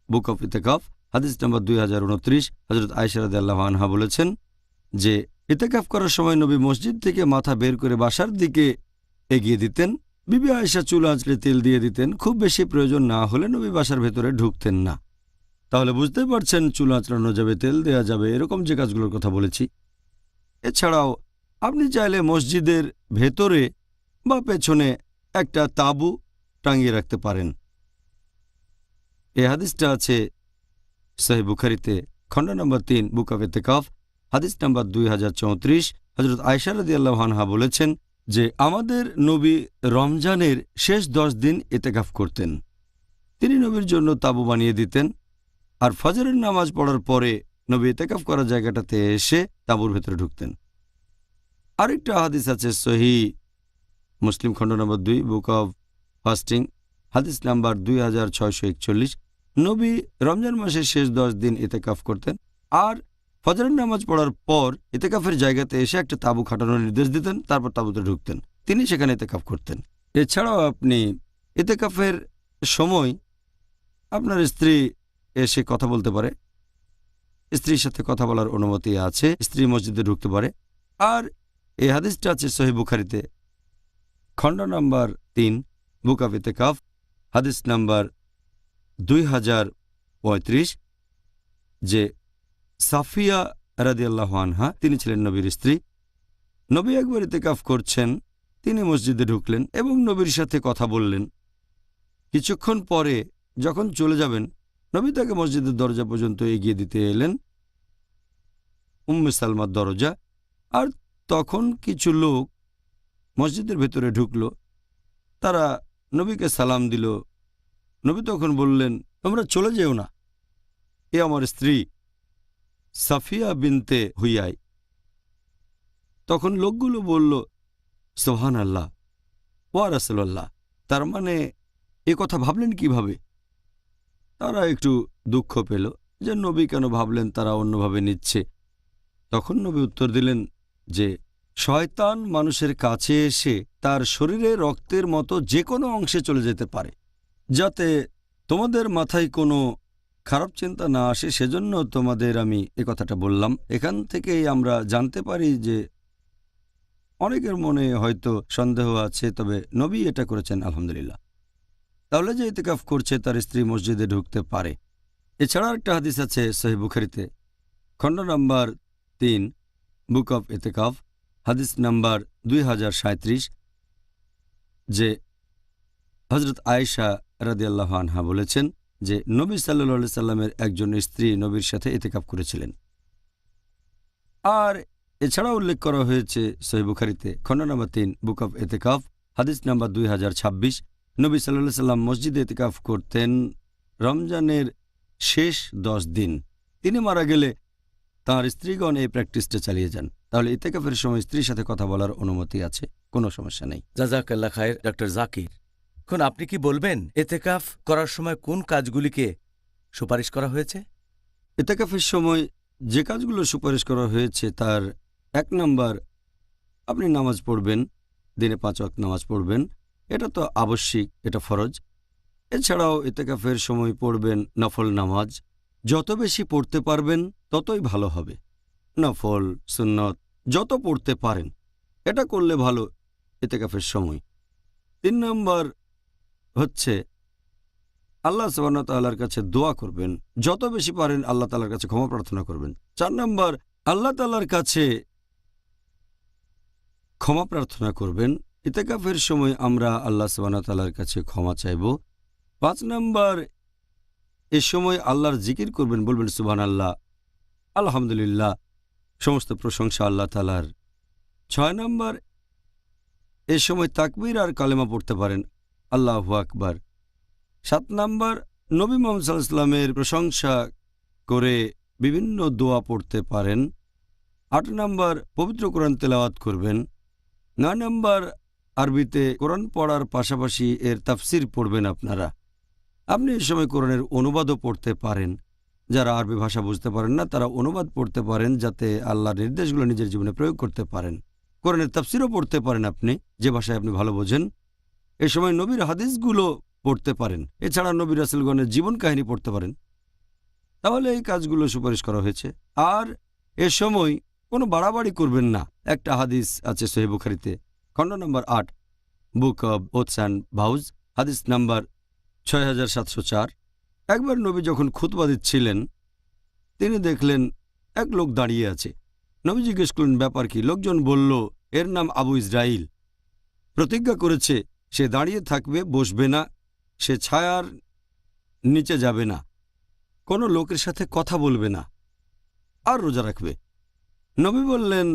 বুক অফ ইতিকাফ হাদিস নম্বর 2029, হযরত আয়েশা রাদিয়াল্লাহু আনহা বলেছেন যে ইতিকাফ করার সময় নবী মসজিদ থেকে মাথা বের করে বাসার দিকে এগিয়ে দিতেন। বিবি আয়েশা চুল আঁচড়ে তেল দিয়ে দিতেন। খুব বেশি প্রয়োজন না হলে নবী বাসার ভেতরে ঢুকতেন না। তাহলে বুঝতে পারছেন, চুল আঁচড়ানো যাবে, তেল দেওয়া যাবে, এরকম যে কাজগুলোর কথা বলেছি। এছাড়াও আপনি চাইলে মসজিদের ভেতরে বা পেছনে একটা তাঁবু টাঙিয়ে রাখতে পারেন। এই হাদিসটা আছে সহিহ বুখারীতে খণ্ড নম্বর 3 বুক অফ ইতিকাফ হাদিস নম্বর 2034, হযরত আয়েশা রাদিয়াল্লাহু আনহা বলেছেন যে আমাদের নবী রমজানের শেষ 10 দিন ইতিকাফ করতেন। তিনি নবীর জন্য তাঁবু বানিয়ে দিতেন, আর ফজরের নামাজ পড়ার পরে নবী ইতিকাফ করা জায়গাটাতে এসে তাঁবুর ভেতরে ঢুকতেন। আরেকটা হাদিস আছে সহিহ মুসলিম খণ্ড নম্বর 2 বুক অফ ফাস্টিং হাদিস নাম্বার 2641, নবী রমজান মাসের শেষ 10 দিন ইতিকাফ করতেন, আর ফজরের নামাজ পড়ার পর ইতেকাফের জায়গাতে এসে একটা তাঁবু খাটানোর নির্দেশ দিতেন, তারপর তাঁবুতে ঢুকতেন। তিনি সেখানে ইতেকাফ করতেন। এছাড়াও আপনি ইতেকাফের সময় আপনার স্ত্রী এসে কথা বলতে পারে, স্ত্রীর সাথে কথা বলার অনুমতি আছে, স্ত্রী মসজিদে ঢুকতে পারে। আর এই হাদিসটা আছে সহিহ বুখারীতে, খণ্ড নাম্বার 3, বুক অফ ইতেকাফ, হাদিস নাম্বার 2035, যে সাফিয়া রাদিয়াল্লাহু আনহা, তিনি ছিলেন নবীর স্ত্রী। নবী একবার ইতেকাফ করছেন, তিনি মসজিদে ঢুকলেন এবং নবীর সাথে কথা বললেন। কিছুক্ষণ পরে যখন চলে যাবেন, নবী তাকে মসজিদের দরজা পর্যন্ত এগিয়ে দিতে এলেন, উম্মে সালমার দরজা। আর তখন কিছু লোক মসজিদের ভেতরে ঢুকল, তারা নবীকে সালাম দিল। নবী তখন বললেন, তোমরা চলে যেও না, এ আমার স্ত্রী সাফিয়া বিনতে হুয়াই। তখন লোকগুলো বলল, সুবহানাল্লাহ ওয়া রাসূলুল্লাহ, তার মানে এ কথা ভাবলেন কিভাবে? তারা একটু দুঃখ পেল যে নবী কেন ভাবলেন তারা অন্যভাবে নিচ্ছে। তখন নবী উত্তর দিলেন যে শয়তান মানুষের কাছে এসে তার শরীরে রক্তের মতো যে কোনো অংশে চলে যেতে পারে, যাতে তোমাদের মাথায় কোনো খারাপ চিন্তা না আসে, সেজন্য তোমাদের আমি এ কথাটা বললাম। এখান থেকেই আমরা জানতে পারি যে অনেকের মনে হয়তো সন্দেহ আছে, তবে নবী এটা করেছেন আলহামদুলিল্লাহ। তাহলে যে ইতিকাফ করছে তার স্ত্রী মসজিদে ঢুকতে পারে। এছাড়া একটা হাদিস আছে সহিহ বুখারীতে, খণ্ড নাম্বার 3, বুক অফ ইতিকাফ, হাদিস নাম্বার 2037, যে হযরত আয়েশা রাদিয়াল্লাহু আনহা বলেছেন যে নবী সাল্লাল্লাহু আলাইহি সাল্লামের একজন স্ত্রী নবীর সাথে ইতিকাফ করেছিলেন। আর এছাড়া উল্লেখ করা হয়েছে সহিহ বুখারীতে, খণ্ড নাম্বার 3, বুক অফ ইতিকাফ, হাদিস নাম্বার 2026, নবী সাল্লাল্লাহু আলাইহি সাল্লাম মসজিদে ইতিকাফ করতেন রমজানের শেষ 10 দিন। তিনি মারা গেলে তাঁর স্ত্রীগণ এই প্র্যাকটিসটা চালিয়ে যান। তাহলে ইতিকাফের সময় স্ত্রীর সাথে কথা বলার অনুমতি আছে, কোনো সমস্যা নেই। জাযাকাল্লাহ খায়ের ডক্টর জাকির। এখন আপনি কি বলবেন ইতিকাফ করার সময় কোন কাজগুলিকে সুপারিশ করা হয়েছে? ইতিকাফের সময় যে কাজগুলো সুপারিশ করা হয়েছে তার 1 নাম্বার, আপনি নামাজ পড়বেন, দিনে 5 ওয়াক্ত নামাজ পড়বেন, এটা তো আবশ্যিক, এটা ফরজ। এছাড়াও ইতিকাফের সময় পড়বেন নফল নামাজ, যত বেশি পড়তে পারবেন ততই ভালো হবে। নফল সুন্নত যত পড়তে পারেন এটা করলে ভালো ইতিকাফের সময়। 3 নম্বর হচ্ছে আল্লাহ সুবহানাহু ওয়া তাআলার কাছে দোয়া করবেন, যত বেশি পারেন আল্লাহ তাআলার কাছে ক্ষমা প্রার্থনা করবেন। 4 নম্বর আল্লাহ তাআলার কাছে ক্ষমা প্রার্থনা করবেন। ইতিকাফের সময় আমরা আল্লাহ সুবহানাহু ওয়া তাআলার কাছে ক্ষমা চাইব। 5 নম্বর এ সময় আল্লাহর জিকির করবেন, বলবেন সুবহানাল্লাহ, আলহামদুলিল্লাহ, সমস্ত প্রশংসা আল্লাহ তাআলার। 6 নম্বর এ সময় তাকবীর আর কালেমা পড়তে পারেন, আল্লাহু আকবার। 7 নম্বর নবী মুহাম্মদ সাল্লাল্লাহু আলাইহি ওয়াসাল্লামের প্রশংসা করে বিভিন্ন দোয়া পড়তে পারেন। 8 নম্বর পবিত্র কোরআন তেলাওয়াত করবেন। 9 নম্বর আরবিতে কোরআন পড়ার পাশাপাশি এর তাফসির পড়বেন আপনারা। আপনি এই সময় কোরআনের অনুবাদও পড়তে পারেন। যারা আরবি ভাষা বুঝতে পারেন না তারা অনুবাদ পড়তে পারেন, যাতে আল্লাহর নির্দেশগুলো নিজের জীবনে প্রয়োগ করতে পারেন। কোরআনের তাফসিরও পড়তে পারেন আপনি, যে ভাষায় আপনি ভালো বোঝেন। এই সময় নবীর হাদিসগুলো পড়তে পারেন। এছাড়া নবী রাসূলগণের জীবন কাহিনী পড়তে পারেন। তাহলে এই কাজগুলো সুপারিশ করা হয়েছে। আর এ সময় কোনো বাড়াবাড়ি করবেন না। একটা হাদিস আছে সহিহ বুখারীতে, খণ্ড নম্বর 8, বুক অব ওথস অ্যান্ড ভাউজ, হাদিস নাম্বার 6704। একবার নবী যখন খুতবা দিচ্ছিলেন তিনি দেখলেন এক লোক দাঁড়িয়ে আছে। নবী জিজ্ঞেস করলেন, ব্যাপার কি? লোকজন বলল, এর নাম আবু ইসরাইল, প্রতিজ্ঞা করেছে সে দাঁড়িয়ে থাকবে, বসবে না, সে ছায়ার নিচে যাবে না, কোনো লোকের সাথে কথা বলবে না, আর রোজা রাখবে। নবী বললেন,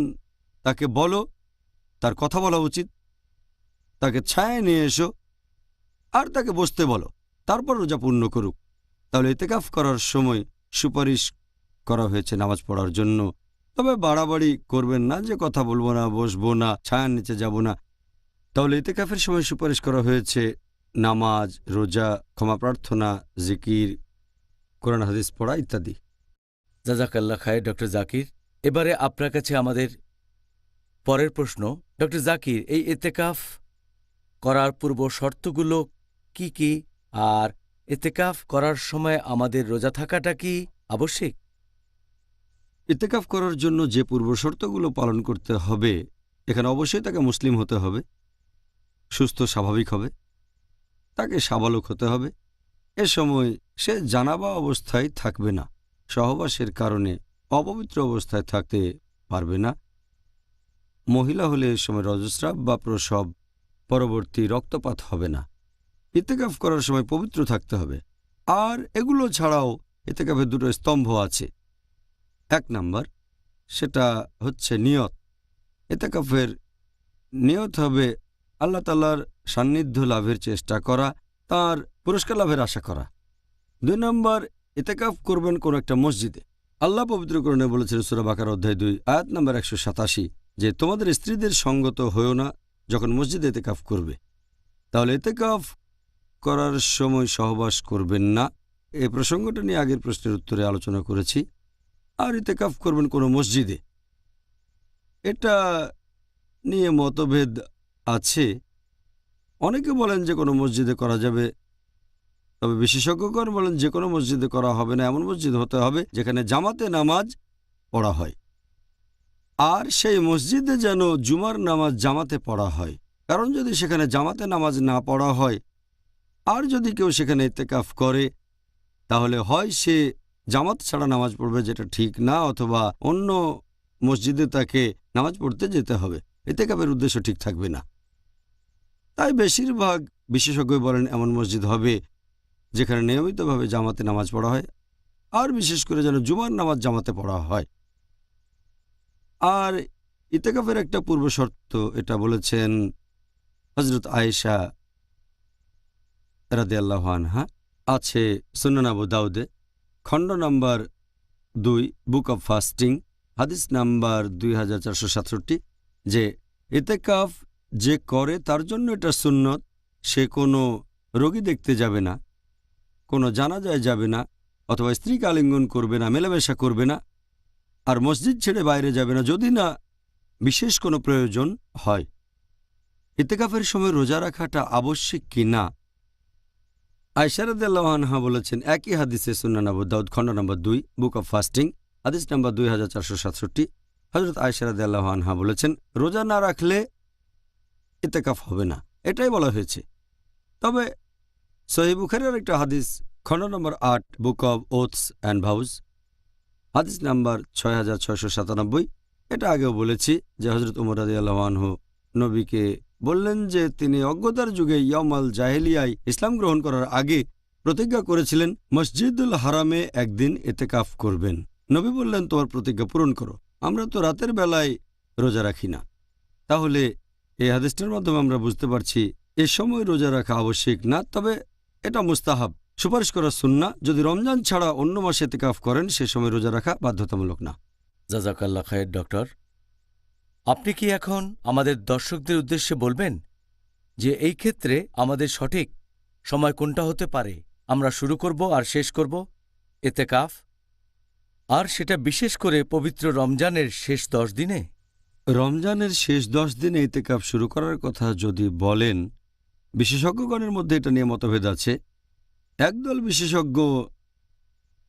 তাকে বলো তার কথা বলা উচিত, তাকে ছায়ায় নিয়ে এসো আর তাকে বসতে বলো, তারপর রোজা পূর্ণ করুক। তাহলে ইতিকাফ করার সময় সুপারিশ করা হয়েছে নামাজ পড়ার জন্য। তবে বাড়াবাড়ি করবেন না, যে কথা বলবো না, বসবো না, ছায়ার নিচে যাব না। তাহলে ইতিকাফের সময় সুপারিশ করা হয়েছে নামাজ, রোজা, ক্ষমা প্রার্থনা, জিকির, কোরআন হাদিস পড়া ইত্যাদি। জাজাকাল্লাহ খায়ের ডক্টর জাকির। এবারে আপনার কাছে আমাদের পরের প্রশ্ন। ডক্টর জাকির, এই এতেকাফ করার পূর্ব শর্তগুলো কি কি, আর এতেকাফ করার সময় আমাদের রোজা থাকাটা কি আবশ্যিক? ইতেকাফ করার জন্য যে পূর্বশর্তগুলো পালন করতে হবে, এখানে অবশ্যই তাকে মুসলিম হতে হবে, সুস্থ স্বাভাবিক হবে, তাকে সাবালক হতে হবে। এ সময় সে জানাবা অবস্থায় থাকবে না, সহবাসের কারণে অপবিত্র অবস্থায় থাকতে পারবে না। মহিলা হলে এ সময় রজস্রাব বা প্রসব পরবর্তী রক্তপাত হবে না। ইতেকাফ করার সময় পবিত্র থাকতে হবে। আর এগুলো ছাড়াও ইতেকাফের দুটো স্তম্ভ আছে। 1 নাম্বার, সেটা হচ্ছে নিয়ত। ইতেকাফের নিয়ত হবে আল্লাহ তাআলার সান্নিধ্য লাভের চেষ্টা করা, তার পুরস্কার লাভের আশা করা। 2 নম্বর, ইতেকাফ করবেন কোন একটা মসজিদে। আল্লাহ পবিত্র কোরআনে বলেছেন সূরা বাকারা অধ্যায় 2 আয়াত নম্বর 187 যে তোমাদের স্ত্রীদের সঙ্গত হয়েও না যখন মসজিদে ইতেকাফ করবে। তাহলে ইতেকাফ করার সময় সহবাস করবেন না। এই প্রসঙ্গটা নিয়ে আগের প্রশ্নের উত্তরে আলোচনা করেছি। আর ইতেকাফ করবেন কোনো মসজিদে, এটা নিয়ে মতভেদ আছে। অনেকে বলেন যে কোনো মসজিদে করা যাবে, তবে বিশেষজ্ঞগণ বলেন যে কোনো মসজিদে করা হবে না, এমন মসজিদ হতে হবে যেখানে জামাতে নামাজ পড়া হয়। আর সেই মসজিদে যেন জুমার নামাজ জামাতে পড়া হয়। কারণ যদি সেখানে জামাতে নামাজ না পড়া হয় আর যদি কেউ সেখানে ইতেকাফ করে, তাহলে হয় সে জামাত ছাড়া নামাজ পড়বে, যেটা ঠিক না, অথবা অন্য মসজিদে তাকে নামাজ পড়তে যেতে হবে। ইতেকাফের উদ্দেশ্য ঠিক থাকবে না। তাই বেশিরভাগ বিশেষজ্ঞ বলেন এমন মসজিদ হবে যেখানে নিয়মিতভাবে জামাতে নামাজ পড়া হয়, আর বিশেষ করে যেন জুমার নামাজ জামাতে পড়া হয়। আর ইতেকাফের একটা পূর্ব শর্ত, এটা বলেছেন হযরত আয়েশা রাদিয়াল্লাহু আনহা, আছে সুনান আবু দাউদে, খণ্ড নাম্বার 2 বুক অব ফাস্টিং, হাদিস নাম্বার 2467, যে ইতেকাফ যে করে তার জন্য এটা সুন্নত। সে কোনো রোগী দেখতে যাবে না, কোনো জানাজায় যাবে না, অথবা স্ত্রীকে আলিঙ্গন করবে না, মেলামেশা করবে না, আর মসজিদ ছেড়ে বাইরে যাবে না যদি না বিশেষ কোনো প্রয়োজন হয়। ইতেকাফের সময় রোজা রাখাটা আবশ্যিক কি না, আয়েশা রাদিয়াল্লাহু আনহা বলেছেন একই হাদিসে সুনান আবু দাউদ খণ্ড নম্বর 2 বুক অব ফাস্টিং, হাদিস নম্বর 2467, হযরত আয়েশা রাদিয়াল্লাহু আনহা বলেছেন রোজা না রাখলে ইতেকাফ হবে না, এটাই বলা হয়েছে। তবে সহিহ বুখারীর একটা হাদিস খণ্ড নম্বর 8 বুক অব ওথস অ্যান্ড ভাউজ, হাদিস নাম্বার 6697, এটা আগেও বলেছি যে হযরত উমর রাদিয়াল্লাহু আনহু নবীকে বললেন যে তিনি অজ্ঞতার যুগে ইয়ামাল জাহেলিয়ায় ইসলাম গ্রহণ করার আগে প্রতিজ্ঞা করেছিলেন মসজিদুল হারামে একদিন ইতেকাফ করবেন। নবী বললেন তোমার প্রতিজ্ঞা পূরণ করো, আমরা তো রাতের বেলায় রোজা রাখি না। তাহলে এই হাদিসটার মাধ্যমে আমরা বুঝতে পারছি এ সময় রোজা রাখা আবশ্যিক না, তবে এটা মুস্তাহাব, সুপারিশ করা সুন্নাহ। যদি রমজান ছাড়া অন্য মাসে ইতেকাফ করেন সে সময় রোজা রাখা বাধ্যতামূলক না। জাজাকাল্লাহ খায়ের ডক্টর। আপনি কি এখন আমাদের দর্শকদের উদ্দেশ্যে বলবেন যে এই ক্ষেত্রে আমাদের সঠিক সময় কোনটা হতে পারে? আমরা শুরু করব আর শেষ করব ইতেকাফ, আর সেটা বিশেষ করে পবিত্র রমজানের শেষ 10 দিনে। রমজানের শেষ 10 দিনে ইতেকাফ শুরু করার কথা যদি বলেন, বিশেষজ্ঞগণের মধ্যে এটা নিয়ে মতভেদ আছে। একদল বিশেষজ্ঞ,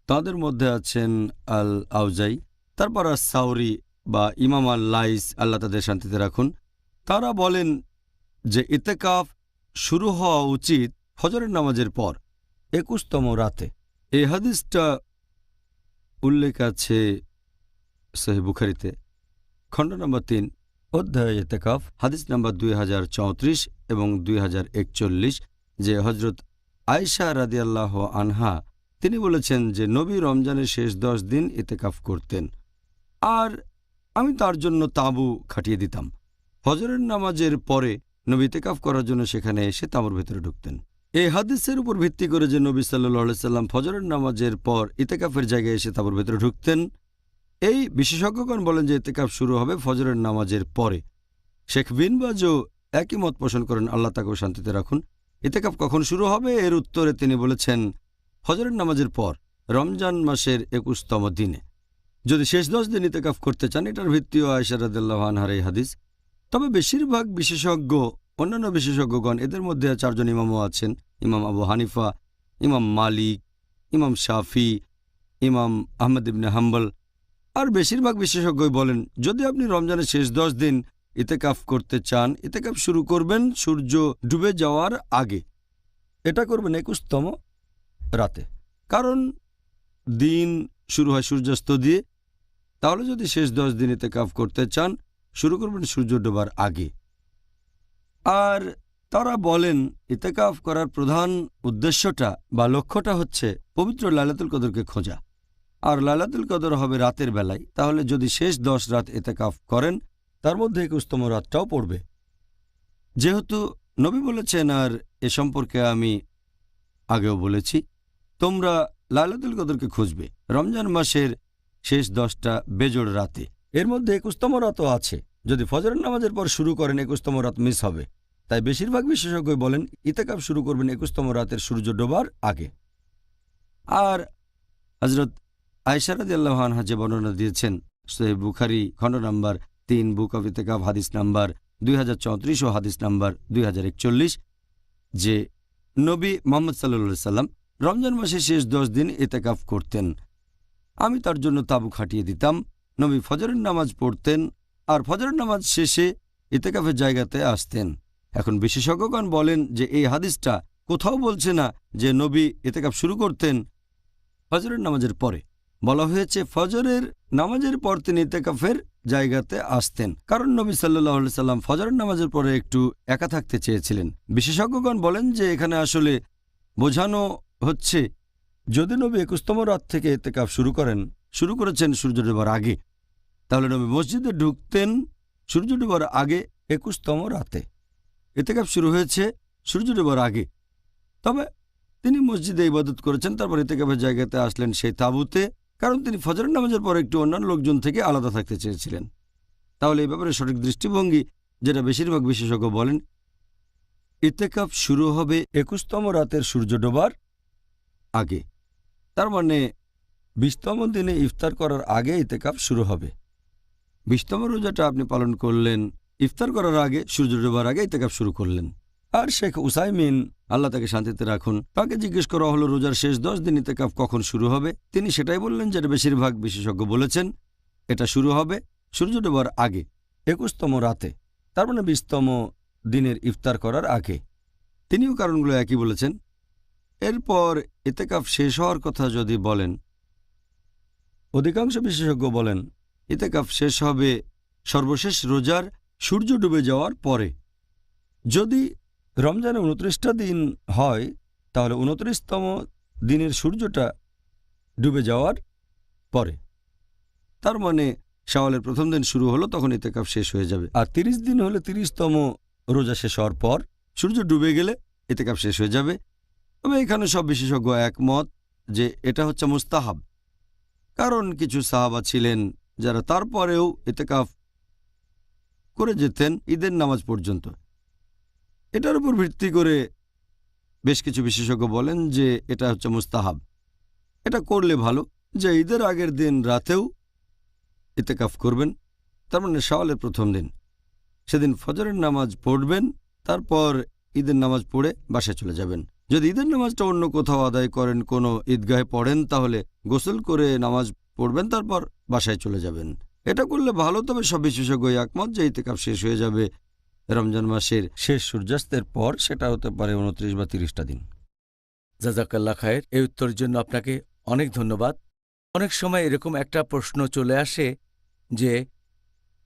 তাদের মধ্যে আছেন আল আউজাই, তারপর সাউরি বা ইমাম আল লাইস, আল্লাহ তাদের শান্তিতে রাখুন, তারা বলেন যে ইতেকাফ শুরু হওয়া উচিত ফজরের নামাজের পর 21তম রাতে। এই হাদিসটা উল্লেখ আছে সহিহ বুখারীতে খণ্ড নম্বর 3 অধ্যায় ইতেকাফ, হাদিস নাম্বার 2034 এবং 2041, যে হযরত আয়েশা রাদিয়াল্লাহু আনহা তিনি বলেছেন যে নবী রমজানের শেষ 10 দিন ইতেকাফ করতেন, আর আমি তার জন্য তাঁবু খাটিয়ে দিতাম। ফজরের নামাজের পরে নবী ইতেকাফ করার জন্য সেখানে এসে তাঁবুর ভেতরে ঢুকতেন। এই হাদিসের উপর ভিত্তি করে যে নবী সাল্লাল্লাহু আলাইহি সাল্লাম ফজরের নামাজের পর ইতেকাফের জায়গায় এসে তাঁবুর ভেতরে ঢুকতেন, এই বিশেষজ্ঞগণ বলেন যে ইতেকাফ শুরু হবে ফজরের নামাজের পরে। শেখ বিন বাজও একই মত পোষণ করেন, আল্লাহ তাকেও শান্তিতে রাখুন। ইতেকাফ কখন শুরু হবে এর উত্তরে তিনি বলেছেন ফজরের নামাজের পর রমজান মাসের 21তম দিনে। যদি শেষ 10 দিন ইতেকাফ করতে চান, এটার ভিত্তিও আয়েশা রাদিয়াল্লাহু আনহার এই হাদিস। তবে বেশিরভাগ বিশেষজ্ঞ, অন্যান্য বিশেষজ্ঞগণ, এদের মধ্যে 4 জন ইমামও আছেন, ইমাম আবু হানিফা, ইমাম মালিক, ইমাম শাফি, ইমাম আহমদ ইবনে হাম্বল, আর বেশিরভাগ বিশেষজ্ঞই বলেন যদি আপনি রমজানের শেষ 10 দিন ইতেকাফ করতে চান, ইতেকাফ শুরু করবেন সূর্য ডুবে যাওয়ার আগে। এটা করবেন 21তম রাতে, কারণ দিন শুরু হয় সূর্যাস্ত দিয়ে। তাহলে যদি শেষ 10 দিন ইতেকাফ করতে চান, শুরু করবেন সূর্য ডোবার আগে। আর তারা বলেন ইতেকাফ করার প্রধান উদ্দেশ্যটা বা লক্ষ্যটা হচ্ছে পবিত্র লাইলাতুল কদরকে খোঁজা। আর লাইলাতুল কদর হবে রাতের বেলায়। তাহলে যদি শেষ 10 রাত ইতেকাফ করেন, তার মধ্যে 21তম রাতটাও পড়বে। যেহেতু নবী বলেছেন, আর এ সম্পর্কে আমি আগেও বলেছি, তোমরা লাইলাতুল কদরকে খুঁজবে রমজান মাসের শেষ 10টা বেজোড় রাতে। এর মধ্যে 21তম রাতও আছে। যদি ফজরের নামাজের পর শুরু করেন, 21তম রাত মিস হবে। তাই বেশিরভাগ বিশেষজ্ঞ বলেন ইতেকাফ শুরু করবেন 21তম রাতের সূর্য ডোবার আগে। আর হযরত আয়েশা রাদিয়াল্লাহু আনহা যে বর্ণনা দিয়েছেন সহিহ বুখারী খণ্ড নাম্বার 3 বুক অফ ইতেকাফ হাদিস নাম্বার 2034 ও হাদিস নাম্বার 2041, যে নবী মুহাম্মদ সাল্লাল্লাহু আলাইহি সাল্লাম রমজান মাসে শেষ 10 দিন ইতেকাফ করতেন। আমি তার জন্য তাঁবু খাটিয়ে দিতাম। নবী ফজরের নামাজ পড়তেন আর ফজরের নামাজ শেষে ইতেকাফের জায়গাতে আসতেন। এখন বিশেষজ্ঞগণ বলেন যে এই হাদিসটা কোথাও বলছে না যে নবী ইতেকাফ শুরু করতেন ফজরের নামাজের পরে। বলা হয়েছে ফজরের নামাজের পর তিনি ইতেকাফের জায়গাতে আসতেন, কারণ নবী সাল্লাল্লাহু আলাইহি সাল্লাম ফজরের নামাজের পরে একটু একা থাকতে চেয়েছিলেন। বিশেষজ্ঞগণ বলেন যে এখানে আসলে বোঝানো হচ্ছে যদি নবী 21তম রাত থেকে ইতেকাফ শুরু করেছেন সূর্য ডোবার আগে, তাহলে নবী মসজিদে ঢুকতেন সূর্য ডোবার আগে 21তম রাতে। ইতেকাফ শুরু হয়েছে সূর্য ডোবার আগে, তবে তিনি মসজিদে ইবাদত করেছেন, তারপর ইতেকাফের জায়গাতে আসলেন সেই তাঁবুতে, কারণ তিনি ফজরের নামাজের পর একটু অন্যান্য লোকজন থেকে আলাদা থাকতে চেয়েছিলেন। তাহলে এই ব্যাপারে সঠিক দৃষ্টিভঙ্গি, যেটা বেশিরভাগ বিশেষজ্ঞ বলেন, ইতেকাফ শুরু হবে 21তম রাতের সূর্য ডোবার আগে। তার মানে 20তম দিনে ইফতার করার আগে ইতেকাফ শুরু হবে। 20তম রোজাটা আপনি পালন করলেন ইফতার করার আগে, সূর্য ডোবার আগে ইতেকাফ শুরু করলেন। আর শেখ উসাইমিন, আল্লাহ তাকে শান্তিতে রাখুন, তাকে জিজ্ঞেস করা হলো রোজার শেষ 10 দিন ইতেকাফ কখন শুরু হবে। তিনি সেটাই বললেন যেটা বেশিরভাগ বিশেষজ্ঞ বলেছেন, এটা শুরু হবে সূর্য ডোবার আগে 21তম রাতে, তার মানে 20তম দিনের ইফতার করার আগে। তিনিও কারণগুলো একই বলেছেন। এরপর ইতেকাফ শেষ হওয়ার কথা যদি বলেন, অধিকাংশ বিশেষজ্ঞ বলেন ইতেকাফ শেষ হবে সর্বশেষ রোজার সূর্য ডুবে যাওয়ার পরে। যদি রমজানে 29টা দিন হয়, তাহলে 29তম দিনের সূর্যটা ডুবে যাওয়ার পরে, তার মানে শাওয়ালের প্রথম দিন শুরু হলো, তখন ইতেকাফ শেষ হয়ে যাবে। আর 30 দিন হলে 30তম রোজা শেষ হওয়ার পর সূর্য ডুবে গেলে ইতেকাফ শেষ হয়ে যাবে। তবে এখানে সব বিশেষজ্ঞ একমত যে এটা হচ্ছে মুস্তাহাব, কারণ কিছু সাহাবা ছিলেন যারা তারপরেও ইতেকাফ করে যেতেন ঈদের নামাজ পর্যন্ত। এটার উপর ভিত্তি করে বেশ কিছু বিশেষজ্ঞ বলেন যে এটা হচ্ছে মুস্তাহাব, এটা করলে ভালো, যে ঈদের আগের দিন রাতেও ইতেকাফ করবেন, তার মানে শাওয়ালের প্রথম দিন, সেদিন ফজরের নামাজ পড়বেন, তারপর ঈদের নামাজ পড়ে বাসায় চলে যাবেন। যদি ঈদের নামাজটা অন্য কোথাও আদায় করেন, কোনো ঈদগাহে পড়েন, তাহলে গোসল করে নামাজ পড়বেন, তারপর বাসায় চলে যাবেন। এটা করলে ভালো। তবে সব বিশেষজ্ঞই একমত যে ইতেকাফ শেষ হয়ে যাবে রমজান মাসের শেষ সূর্যাস্তের পর, সেটা হতে পারে 29 বা 30টা দিন। জাযাকাল্লাহ খায়ের। এই উত্তরের জন্য আপনাকে অনেক ধন্যবাদ। অনেক সময় এরকম একটা প্রশ্ন চলে আসে যে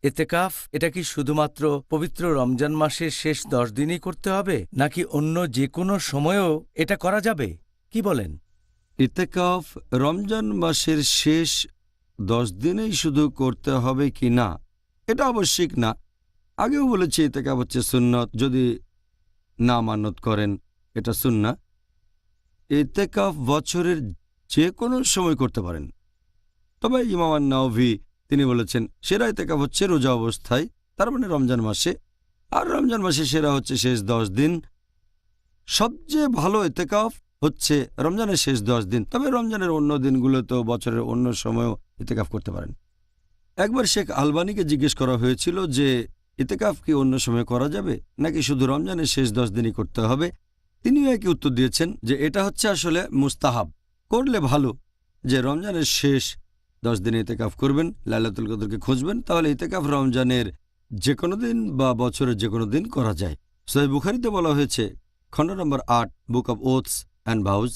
ইতেকাফ এটা কি শুধুমাত্র পবিত্র রমজান মাসের শেষ 10 দিনই করতে হবে, নাকি অন্য যে কোনো সময়েও এটা করা যাবে? কি বলেন? ইতেকাফ রমজান মাসের শেষ 10 দিনেই শুধু করতে হবে কি না, এটা আবশ্যিক না। আগেও বলেছি ইতেকাফ হচ্ছে সুন্নত, যদি না মানত করেন এটা সুন্নাহ। ইতেকাফ বছরের যে কোনো সময় করতে পারেন। তবে ইমাম আন-নাওয়ী তিনি বলেছেন সেরা ইতেকাফ হচ্ছে রোজা অবস্থায়, তার মানে রমজান মাসে। আর রমজান মাসে সেরা হচ্ছে শেষ 10 দিন। সবচেয়ে ভালো ইতেকাফ হচ্ছে রমজানের শেষ 10 দিন, তবে রমজানের অন্য দিনগুলোতেও বছরের অন্য সময়েও ইতেকাফ করতে পারেন। একবার শেখ আলবানিকে জিজ্ঞেস করা হয়েছিল যে ইতেকাফ কি অন্য সময় করা যাবে নাকি শুধু রমজানের শেষ 10 দিনই করতে হবে। তিনিও একই উত্তর দিয়েছেন যে এটা হচ্ছে আসলে মুস্তাহাব, করলে ভালো, যে রমজানের শেষ 10 দিনে ইতেকাফ করবেন, লাইলাতুল কদরকে খুঁজবেন, তাহলে ইতেকাফ রমজানের যে কোনো দিন বা বছরের যে কোনো দিন করা যায়। সহিহ বুখারীতে বলা হয়েছে, খণ্ড নম্বর 8, বুক অব ওথস অ্যান্ড ভাউজ,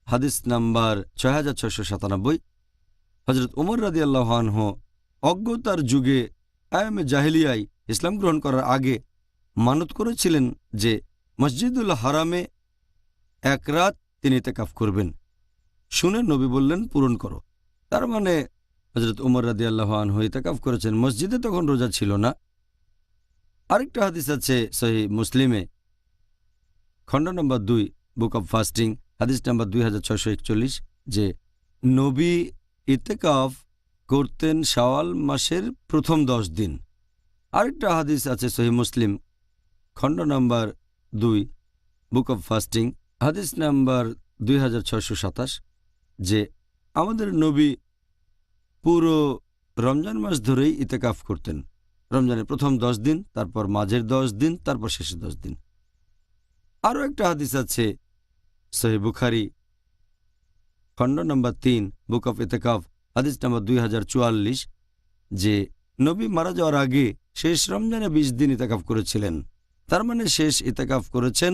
হাদিস নাম্বার 6697, হজরত উমর রাদিয়াল্লাহু আনহু অজ্ঞতার যুগে আয়ামে জাহেলিয়ায় ইসলাম গ্রহণ করার আগে মানত করেছিলেন যে মসজিদুল হারামে এক রাত তিনি ইতেকাফ করবেন। শুনে নবী বললেন, পূরণ করো। তার মানে হজরত উমর রাদিয়াল্লাহু আনহু ইতেকাফ করেছেন। মসজিদে তখন রোজা ছিল না। আরেকটা হাদিস আছে সহিহ মুসলিমে, খণ্ড নম্বর 2, বুক অব ফাস্টিং, হাদিস নাম্বার 2641, যে নবী ইতেকাফ করতেন শাওয়াল মাসের প্রথম 10 দিন। আরেকটা হাদিস আছে সহিহ মুসলিম, খণ্ড নম্বর 2, বুক অব ফাস্টিং, হাদিস নাম্বার 2627, যে আমাদের নবী পুরো রমজান মাস ধরেই ইতেকাফ করতেন। রমজানের প্রথম 10 দিন, তারপর মাঝের 10 দিন, তারপর শেষের 10 দিন। আরও একটা হাদিস আছে সহিহ বুখারী, খণ্ড নম্বর 3, বুক অফ ইতেকাফ, হাদিস নাম্বার 2044, যে নবী মারা যাওয়ার আগে শেষ রমজানে 20 দিন ইতেকাফ করেছিলেন। তার মানে শেষ ইতেকাফ করেছেন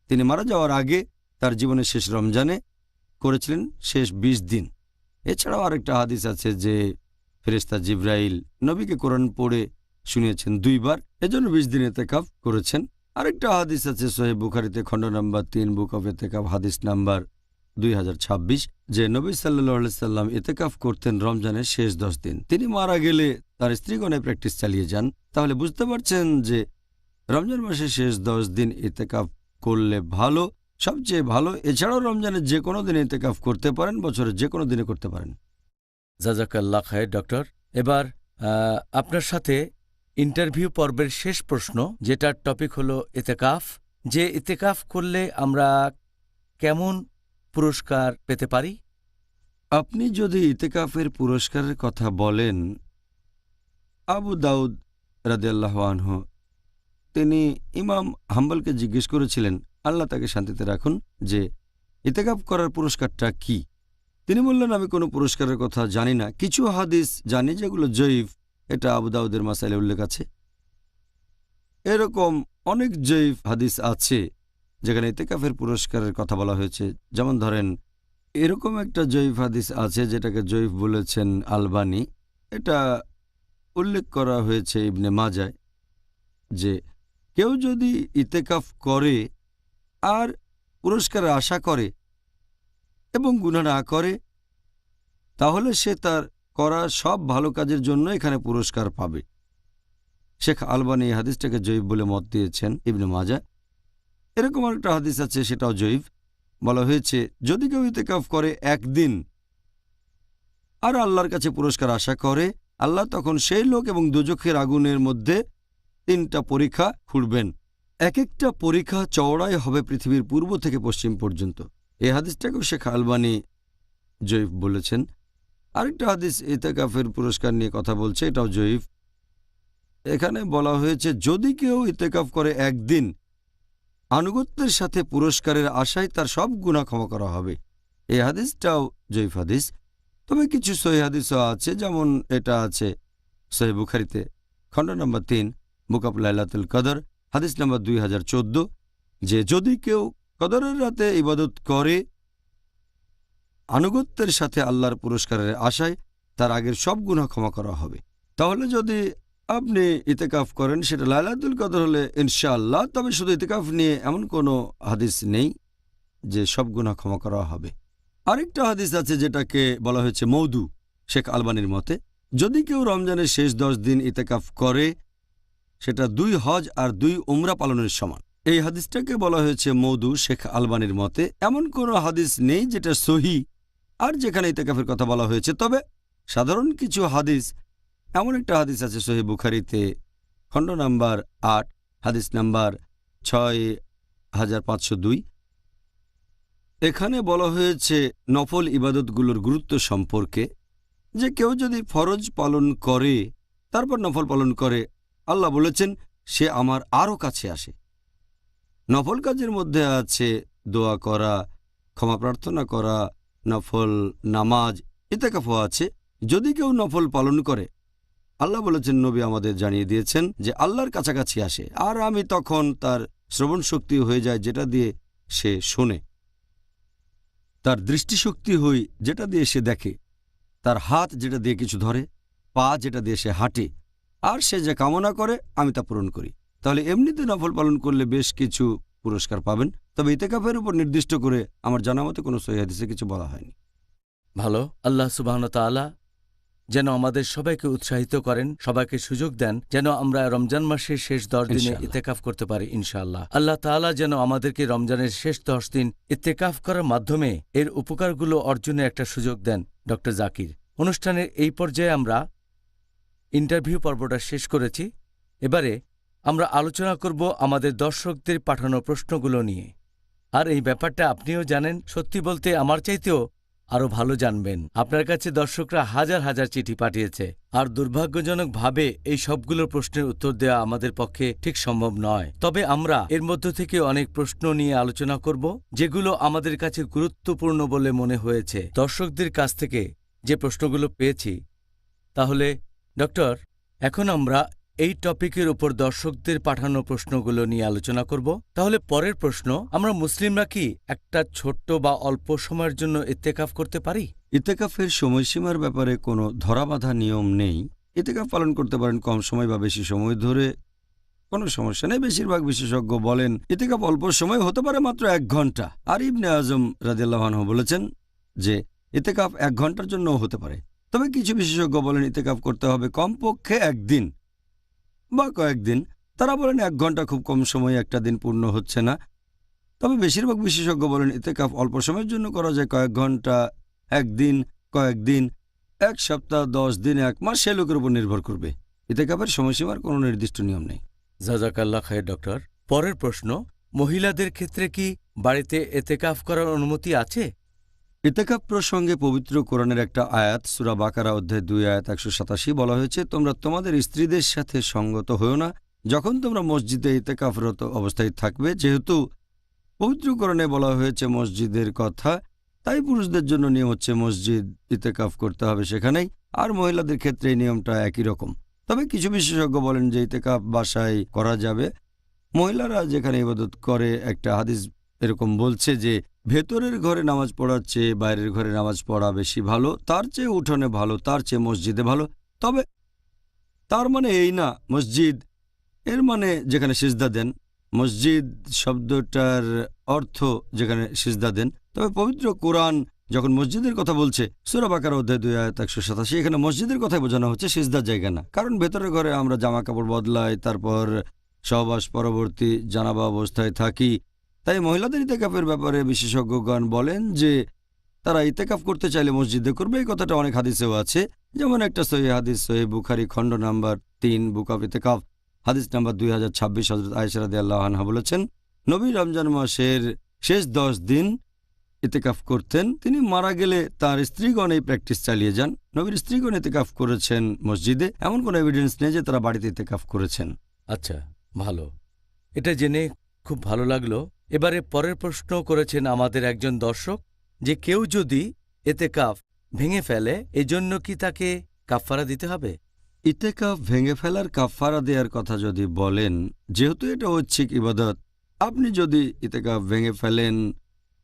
তিনি মারা যাওয়ার আগে, তার জীবনের শেষ রমজানে করেছিলেন শেষ 20 দিন। এছাড়াও আরেকটা হাদিস আছে যে ফেরেশতা জিবরাইল নবীকে কোরআন পড়ে শুনিয়েছেন 2 বার, এজন্য 20 দিন ইতেকাফ করেছেন। আরেকটা হাদিস আছে সহিহ বুখারীতে, খণ্ড নম্বর 3, বুক অফ ইতেকাফ, হাদিস নাম্বার 2026, যে নবী সাল্লাল্লাহু আলাইহি সাল্লাম ইতেকাফ করতেন রমজানের শেষ 10 দিন। তিনি মারা গেলে তার স্ত্রীগণে প্র্যাকটিস চালিয়ে যান। তাহলে বুঝতে পারছেন যে রমজান মাসের শেষ 10 দিন ইতেকাফ করলে ভালো, সবচেয়ে ভালো। এছাড়াও রমজানের যে কোনো দিনে ইতেকাফ করতে পারেন, বছরের যে কোনো দিনে করতে পারেন। জাজাকাল্লাহ খায়ের ডক্টর। এবার আপনার সাথে ইন্টারভিউ পর্বের শেষ প্রশ্ন, যেটার টপিক হলো ইতেকাফ। যে ইতেকাফ করলে আমরা কেমন পুরস্কার পেতে পারি? আপনি যদি ইতেকাফের পুরস্কারের কথা বলেন, আবু দাউদ রাদিয়াল্লাহু আনহু তিনি ইমাম হাম্বলকে জিজ্ঞেস করেছিলেন, আল্লাহ তাকে শান্তিতে রাখুন, যে ইতেকাফ করার পুরস্কারটা কি। তিনি বললেন, আমি কোনো পুরস্কারের কথা জানি না, কিছু হাদিস জানি যেগুলো জয়ীফ। এটা আবু দাউদের মাসাইলে উল্লেখ আছে। এরকম অনেক জয়ীফ হাদিস আছে যেখানে ইতেকাফের পুরস্কারের কথা বলা হয়েছে। যেমন ধরেন, এরকম একটা জয়ীফ হাদিস আছে যেটাকে জয়ীফ বলেছেন আলবানী। এটা উল্লেখ করা হয়েছে ইবনে মাজায়, যে কেউ যদি ইতেকাফ করে আর পুরস্কারের আশা করে এবং গুনাহ না করে, তাহলে সে তার করা সব ভালো কাজের জন্য এখানে পুরস্কার পাবে। শেখ আলবানী এই হাদিসটাকে জয়ীফ বলে মত দিয়েছেন ইবনে মাজাহ। এরকম একটা হাদিস আছে, সেটাও জয়ীফ। বলা হয়েছে, যদি কেউ ইতেকাফ করে একদিন আর আল্লাহর কাছে পুরস্কার আশা করে, আল্লাহ তখন সেই লোক এবং দোজখের আগুনের মধ্যে 3টা পরীক্ষা খুঁড়বেন। এক একটা পরীক্ষা চওড়াই হবে পৃথিবীর পূর্ব থেকে পশ্চিম পর্যন্ত। এই হাদিসটাকেও শেখ আলবানী জয়ীফ বলেছেন। আরেকটা হাদিস ইতেকাফের পুরস্কার নিয়ে কথা বলছে, এটাও জয়ীফ। এখানে বলা হয়েছে, যদি কেউ ইতেকাফ করে একদিন, আনুগত্যের সাথে পুরস্কারের আশায় তার সব গুনাহ ক্ষমা করা হবে। এই হাদিসটাও জয়ীফ হাদিস। তবে কিছু সহিহ হাদিসও আছে, যেমন এটা আছে সহিহ বুখারীতে, খণ্ড নম্বর 3, বুক অব লাইলাতুল কদর, হাদিস নম্বর 2014, যে যদি কেউ কদরের রাতে ইবাদত করে আনুগত্যের সাথে আল্লাহর পুরস্কারের আশায়, তার আগের সব গুনাহ ক্ষমা করা হবে। তাহলে যদি আপনি ইতেকাফ করেন, সেটা লাইলাতুল কদর হলে ইনশাআল্লাহ। তবে শুধু ইতেকাফ নিয়ে এমন কোনো হাদিস নেই যে সব গুনাহ ক্ষমা করা হবে। আরেকটা হাদিস আছে যেটাকে বলা হয়েছে মওদু, শেখ আলবানীর মতে, যদি কেউ রমজানের শেষ 10 দিন ইতেকাফ করে, সেটা 2 হজ আর 2 উমরা পালনের সমান। এই হাদিসটাকে বলা হয়েছে মওদু শেখ আলবানীর মতে। এমন কোনো হাদিস নেই যেটা সহিহ আর যেখানে ইতেকাফের কথা বলা হয়েছে। তবে সাধারণ কিছু হাদিস, এমন একটা হাদিস আছে সহিহ বুখারীতে, খণ্ড নাম্বার 8, হাদিস নাম্বার 6502, এখানে বলা হয়েছে নফল ইবাদতগুলোর গুরুত্ব সম্পর্কে, যে কেউ যদি ফরজ পালন করে তারপর নফল পালন করে, আল্লাহ বলেছেন সে আমার আরও কাছে আসে। নফল কাজের মধ্যে আছে দোয়া করা, ক্ষমা প্রার্থনা করা, নফল নামাজ, ইতিকাফও আছে। যদি কেউ নফল পালন করে, আল্লাহ বলেছেন, নবী আমাদের জানিয়ে দিয়েছেন যে আল্লাহর কাছাকাছি আসে, আর আমি তখন তার শ্রবণ শক্তি হয়ে যায় যেটা দিয়ে সে শোনে, তার দৃষ্টিশক্তি হই যেটা দিয়ে সে দেখে, তার হাত যেটা দিয়ে কিছু ধরে, পা যেটা দিয়ে সে হাঁটে, আর সে যে কামনা করে আমি তা পূরণ করি। তাহলে এমনিতে নফল পালন করলে বেশ কিছু পুরস্কার পাবেন, তবে ইতিকাফের উপর নির্দিষ্ট করে আমার জানা মতে কোনো সহিহ হাদিসে কিছু বলা হয়নি। ভালো। আল্লাহ সুবহানাহু ওয়া তাআলা যেন আমাদের সবাইকে উৎসাহিত করেন, সবাইকে সুযোগ দেন যেন আমরা রমজান মাসের শেষ 10 দিনে ইনশাআল্লাহ। ইতেকাফ করতে পারি ইনশাআল্লাহ। আল্লাহ তাআলা যেন আমাদেরকে রমজানের শেষ 10 দিন ইতেকাফ করার মাধ্যমে এর উপকারগুলো অর্জনের একটা সুযোগ দেন। ডক্টর জাকির, অনুষ্ঠানের এই পর্যায়ে আমরা ইন্টারভিউ পর্বটা শেষ করেছি। এবারে আমরা আলোচনা করব আমাদের দর্শকদের পাঠানো প্রশ্নগুলো নিয়ে। আর এই ব্যাপারটা আপনিও জানেন, সত্যি বলতে আমার চাইতেও আরও ভালো জানবেন। আপনার কাছে দর্শকরা হাজার হাজার চিঠি পাঠিয়েছে, আর দুর্ভাগ্যজনকভাবে এই সবগুলো প্রশ্নের উত্তর দেওয়া আমাদের পক্ষে ঠিক সম্ভব নয়। তবে আমরা এর মধ্য থেকে অনেক প্রশ্ন নিয়ে আলোচনা করব যেগুলো আমাদের কাছে গুরুত্বপূর্ণ বলে মনে হয়েছে দর্শকদের কাছ থেকে যে প্রশ্নগুলো পেয়েছি। তাহলে ডক্টর, এখন আমরা এই টপিকের উপর দর্শকদের পাঠানো প্রশ্নগুলো নিয়ে আলোচনা করব। তাহলে পরের প্রশ্ন, আমরা মুসলিমরা কি একটা ছোট্ট বা অল্প সময়ের জন্য ইত্তেকাফ করতে পারি? ইতিকাফের সময়সীমার ব্যাপারে কোনো ধরাবাঁধা নিয়ম নেই। ইতিকাফ পালন করতে পারেন কম সময় বা বেশি সময় ধরে, কোনো সমস্যা নেই। বেশিরভাগ বিশেষজ্ঞ বলেন ইতিকাফ অল্প সময় হতে পারে, মাত্র 1 ঘন্টা। আর ইবনে আজম রাদিয়াল্লাহু আনহু বলেছেন যে ইতিকাফ 1 ঘন্টার জন্যও হতে পারে। তবে কিছু বিশেষজ্ঞ বলেন ইতিকাফ করতে হবে কমপক্ষে 1 দিন বা কয়েকদিন। তারা বলেন 1 ঘন্টা খুব কম সময়, একটা দিন পূর্ণ হচ্ছে না। তবে বেশিরভাগ বিশেষজ্ঞ বলেন ইতিকাফ অল্প সময়ের জন্য করা যায়, কয়েক ঘন্টা, 1 দিন, কয়েকদিন, 1 সপ্তাহ, 10 দিন, 1 মাস, সে লোকের উপর নির্ভর করবে। ইতিকাফের সময়সীমার কোনো নির্দিষ্ট নিয়ম নেই। জাযাকাল্লাহ খায়ের ডক্টর। পরের প্রশ্ন, মহিলাদের ক্ষেত্রে কি বাড়িতে ইতেকাফ করার অনুমতি আছে? ইতিকাফ প্রসঙ্গে পবিত্র কোরআনের একটা আয়াত, সূরা বাকারা অধ্যায় 2 আয়াত 187 বলা হয়েছে, তোমরা তোমাদের স্ত্রীদের সাথে সঙ্গত হও না যখন তোমরা মসজিদে ইতিকাফরত অবস্থায় থাকবে। যেহেতু পবিত্র কোরআনে বলা হয়েছে মসজিদের কথা, তাই পুরুষদের জন্য নিয়ম হচ্ছে মসজিদ ইতিকাফ করতে হবে সেখানেই, আর মহিলাদের ক্ষেত্রে এই নিয়মটা একই রকম। তবে কিছু বিশেষজ্ঞ বলেন যে ইতিকাফ বাসায় করা যাবে। মহিলারা যেখানে ইবাদত করে, একটা হাদিস এরকম বলছে যে ভেতরের ঘরে নামাজ পড়ার চেয়ে বাইরের ঘরে নামাজ পড়া বেশি ভালো, তার চেয়ে উঠোনে ভালো, তার চেয়ে মসজিদে ভালো। তবে তার মানে এই না মসজিদ এর মানে যেখানে সিজদা দেন। মসজিদ শব্দটার অর্থ যেখানে সিজদা দেন। তবে পবিত্র কোরআন যখন মসজিদের কথা বলছে, সূরা বাকারা অধ্যায় 2 আয়াত 187, এখানে মসজিদের কথাই বোঝানো হচ্ছে, সিজদার জায়গা না। কারণ ভেতরের ঘরে আমরা জামা কাপড় বদলাই, তারপর সহবাস পরবর্তী জানাবা অবস্থায় থাকি। তাই মহিলাদের ইতিকাফের ব্যাপারে বিশেষজ্ঞগণ বলেন যে তারা ইতিকাফ করতে চাইলে মসজিদে করবে। এই কথাটা অনেক হাদিসেও আছে, যেমন একটা সহিহ হাদিস, সহিহ বুখারী খণ্ড নাম্বার 3, বুক অফ ইতিকাফ, হাদিস নাম্বার 2026, হযরত আয়েশা রাদিয়াল্লাহু আনহা বলেছেন, নবী রমজান মাসের শেষ 10 দিন ইতিকাফ করতেন। তিনি মারা গেলে তার স্ত্রীগণ এই প্র্যাকটিস চালিয়ে যান। নবীর স্ত্রীগণ ইতিকাফ করেছেন মসজিদে, এমন কোনো এভিডেন্স নেই যে তারা বাড়িতে ইতিকাফ করেছেন। আচ্ছা, ভালো, এটা জেনে খুব ভালো লাগলো। এবারে পরের প্রশ্ন করেছেন আমাদের একজন দর্শক যে কেউ যদি ইতিকাফ ভেঙে ফেলে, এজন্য কি তাকে কাফফারা দিতে হবে? ইতিকাফ ভেঙে ফেলার কাফারা দেওয়ার কথা যদি বলেন, যেহেতু এটা ঐচ্ছিক ইবাদত, আপনি যদি ইতিকাফ ভেঙে ফেলেন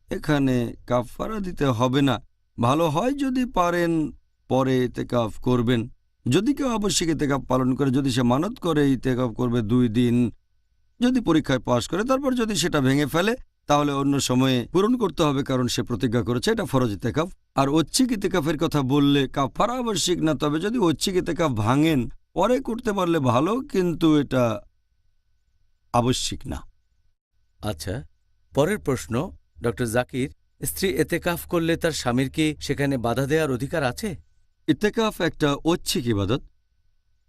এখানে কাফারা দিতে হবে না। ভালো হয় যদি পারেন পরে ইতিকাফ করবেন। যদি কেউ আবশ্যিক ইতিকাফ পালন করে, যদি সে মানত করে ইতিকাফ করবে 2 দিন, যদি পরীক্ষায় পাশ করে, তারপর যদি সেটা ভেঙে ফেলে তাহলে অন্য সময়ে পূরণ করতে হবে, কারণ সে প্রতিজ্ঞা করেছে, এটা ফরজ ইতিকাফ। আর ঐচ্ছিক ইতিকাফের কথা বললে কাফারা আবশ্যিক না, তবে যদি ঐচ্ছিক ইতিকাফ ভাঙেন পরে করতে পারলে ভালো, কিন্তু এটা আবশ্যিক না। আচ্ছা, পরের প্রশ্ন, ডক্টর জাকির, স্ত্রী ইতিকাফ করলে তার স্বামীর কি সেখানে বাধা দেওয়ার অধিকার আছে? ইতিকাফ একটা ঐচ্ছিক ইবাদত,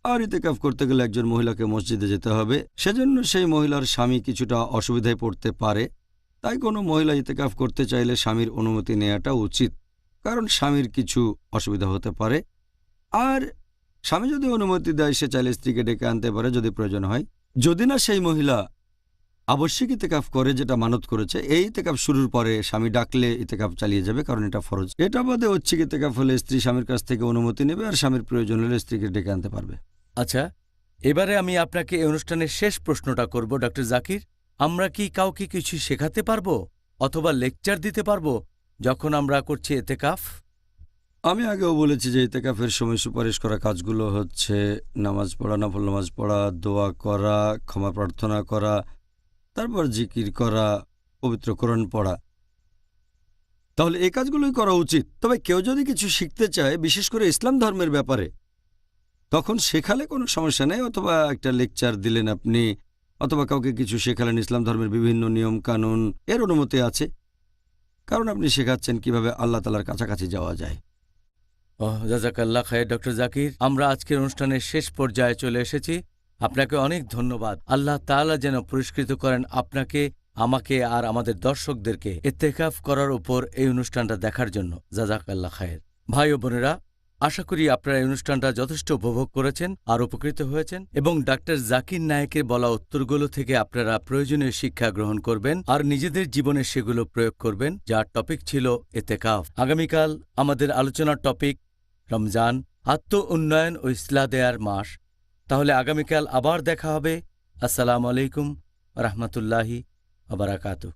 আর ইতিকাফ করতে গেলে একজন মহিলাকে মসজিদে যেতে হবে। সেজন্য সেই মহিলার স্বামী কিছুটা অসুবিধায় পড়তে পারে। তাই কোনো মহিলা ইতেকাফ করতে চাইলে স্বামীর অনুমতি নেওয়াটা উচিত, কারণ স্বামীর কিছু অসুবিধা হতে পারে। আর স্বামী যদি অনুমতি দেয়, সে চাইলে স্ত্রীকে ডেকে আনতে পারে যদি প্রয়োজন হয়। যদি না সেই মহিলা আবশ্যিক ইতেকাফ করে, যেটা মানত করেছে, এই ইতেকাফ শুরুর পরে স্বামী ডাকলে ইতেকাফ চালিয়ে যাবে, কারণ এটা ফরজ। এটা বাদে ঐচ্ছিক ইতেকাফ হলে স্ত্রী স্বামীর কাছ থেকে অনুমতি নেবে, আর স্বামীর প্রয়োজন হলে স্ত্রীকে ডেকে আনতে পারবে। আচ্ছা, এবারে আমি আপনাকে এই অনুষ্ঠানের শেষ প্রশ্নটা করব ডক্টর জাকির। আমরা কি কাউকে কিছু শেখাতে পারবো অথবা লেকচার দিতে পারবো যখন আমরা করছি এতেকাফ? আমি আগেও বলেছি যে ইতেকাফের সময় সুপারিশ করা কাজগুলো হচ্ছে নামাজ পড়া, নফল নামাজ পড়া, দোয়া করা, ক্ষমা প্রার্থনা করা, তারপর জিকির করা, পবিত্র কোরআন পড়া। তাহলে এই কাজগুলোই করা উচিত। তবে কেউ যদি কিছু শিখতে চায়, বিশেষ করে ইসলাম ধর্মের ব্যাপারে, তখন শেখালে কোনো সমস্যা নেই। অথবা একটা লেকচার দিলেন আপনি, অথবা কাউকে কিছু শেখালেন ইসলাম ধর্মের বিভিন্ন নিয়ম কানুন, এর অনুমতি আছে, কারণ আপনি শেখাচ্ছেন কিভাবে আল্লাহ তাআলার কাছাকাছি যাওয়া যায়। জাযাকাল্লাহ খায়ের ডক্টর জাকির। আমরা আজকের অনুষ্ঠানের শেষ পর্যায়ে চলে এসেছি। আপনাকে অনেক ধন্যবাদ। আল্লাহ তাআলা যেন পুরস্কৃত করেন আপনাকে, আমাকে আর আমাদের দর্শকদেরকে ইত্তেকাফ করার উপর এই অনুষ্ঠানটা দেখার জন্য। জাযাকাল্লাহ খায়ের। ভাই ও বোনেরা, আশা করি আপনারা এই অনুষ্ঠানটা যথেষ্ট উপভোগ করেছেন আর উপকৃত হয়েছেন, এবং ডাক্তার জাকির নায়েকের বলা উত্তরগুলো থেকে আপনারা প্রয়োজনীয় শিক্ষা গ্রহণ করবেন আর নিজেদের জীবনে সেগুলো প্রয়োগ করবেন, যার টপিক ছিল ইত্তেকাফ। আগামীকাল আমাদের আলোচনার টপিক রমজান, আত্ম উন্নয়ন ও ইসলাহ দেয়ার মাস। তাহলে আগামীকাল আবার দেখা হবে। আসসালামু আলাইকুম রাহমাতুল্লাহি ওয়া বারাকাতুহু।